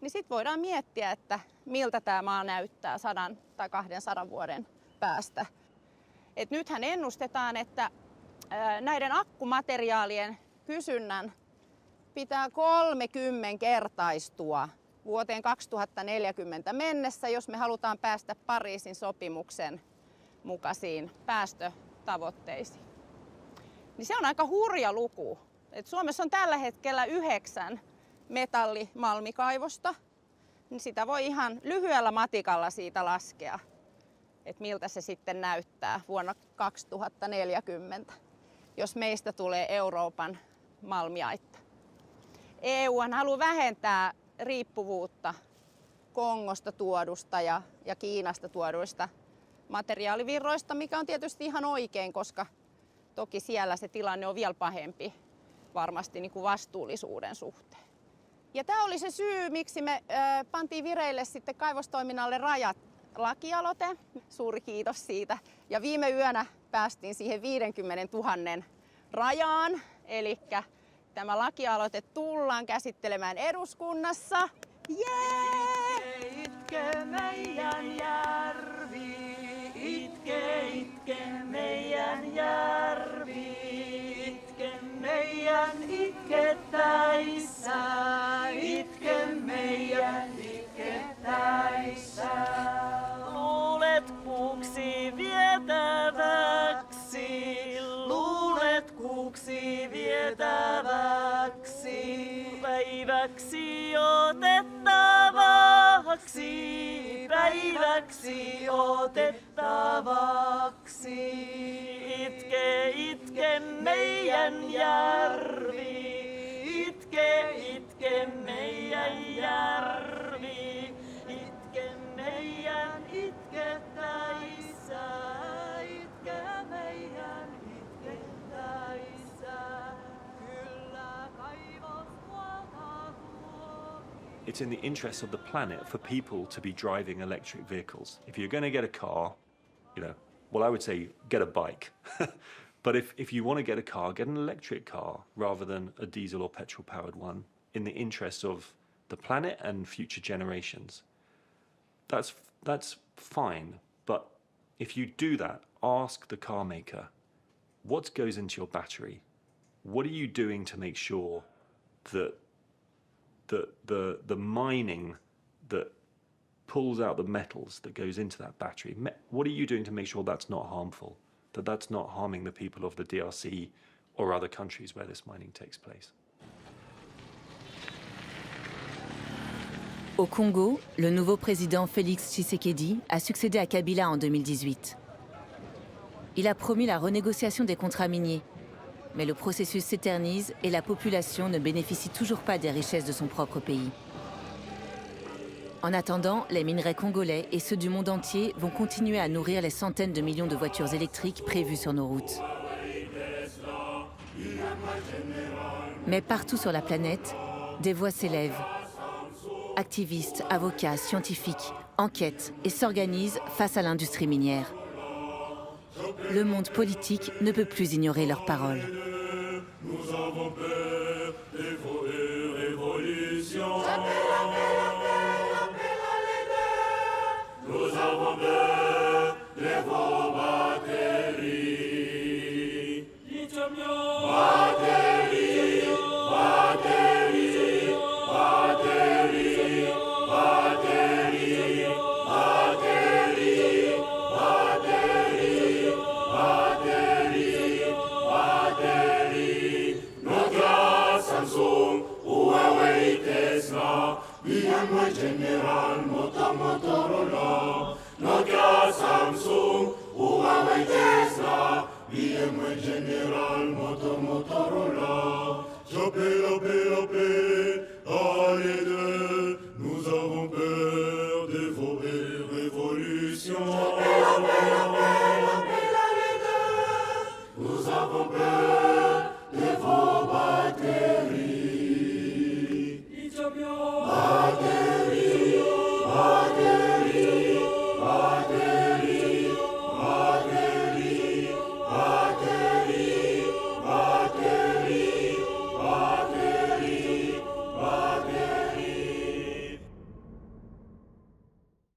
niin sitten voidaan miettiä, että miltä tämä maa näyttää 100 tai 200 vuoden päästä. Et nythän ennustetaan, että näiden akkumateriaalien kysynnän pitää 30-kertaistua vuoteen 2040 mennessä, jos me halutaan päästä Pariisin sopimuksen mukaisiin päästötavoitteisiin. Niin se on aika hurja luku. Et Suomessa on tällä hetkellä 9 metallimalmikaivosta, niin sitä voi ihan lyhyellä matikalla siitä laskea, että miltä se sitten näyttää vuonna 2040, jos meistä tulee Euroopan malmiaitta. EU haluaa vähentää riippuvuutta Kongosta tuodusta ja Kiinasta tuoduista materiaalivirroista, mikä on tietysti ihan oikein, koska toki siellä se tilanne on vielä pahempi varmasti niin kuin vastuullisuuden suhteen. Ja tämä oli se syy, miksi me pantiin vireille sitten kaivostoiminnalle rajat lakialoite. Suuri kiitos siitä. Ja viime yönä päästiin siihen 50 000 rajaan. Eli tämä lakialoite tullaan käsittelemään eduskunnassa. Jee! Itke meidän järvi, itke meidän järvi, itke meidän itkettäessä, itke meidän itkettäessä. Luulet kuuksi vietäväksi, luulet kuuksi vietäväksi, päiväksi otettavaksi, päiväksi otettavaksi. Itke meidän järvi, itke meidän järvi, itke meidän itkettäessä, itke meidän itkettäessä. Kyllä kaivos vuotaa. It's in the interest of the planet for people to be driving electric vehicles. If you're going to get a car, well, I would say get a bike. But if you want to get a car, get an electric car rather than a diesel or petrol-powered one in the interest of the planet and future generations. That's fine, but if you do that, ask the car maker, what goes into your battery? What are you doing to make sure that the mining that pulls out the metals that goes into that battery, what are you doing to make sure that's not harmful, that that's not harming the people of the DRC or other countries where this mining takes place? Au Congo, le nouveau président Félix Tshisekedi a succédé à Kabila en 2018. Il a promis la renégociation des contrats miniers, mais le processus s'éternise et la population ne bénéficie toujours pas des richesses de son propre pays. En attendant, les minerais congolais et ceux du monde entier vont continuer à nourrir les centaines de millions de voitures électriques prévues sur nos routes. Mais partout sur la planète, des voix s'élèvent. Activistes, avocats, scientifiques enquêtent et s'organisent face à l'industrie minière. Le monde politique ne peut plus ignorer leurs paroles. Nous avons peur des révolutions. avons peur de vos batteries. Batteries, batteries, batteries, batteries, batteries, batteries, batteries, batteries. Nokia, Samsung, Huawei, Tesla, VMware, General, Motorola. Nokia, Samsung, Huawei, Tesla, VMware, General, Motorola. J'appelle, allez deux, nous avons peur de vos révolutions.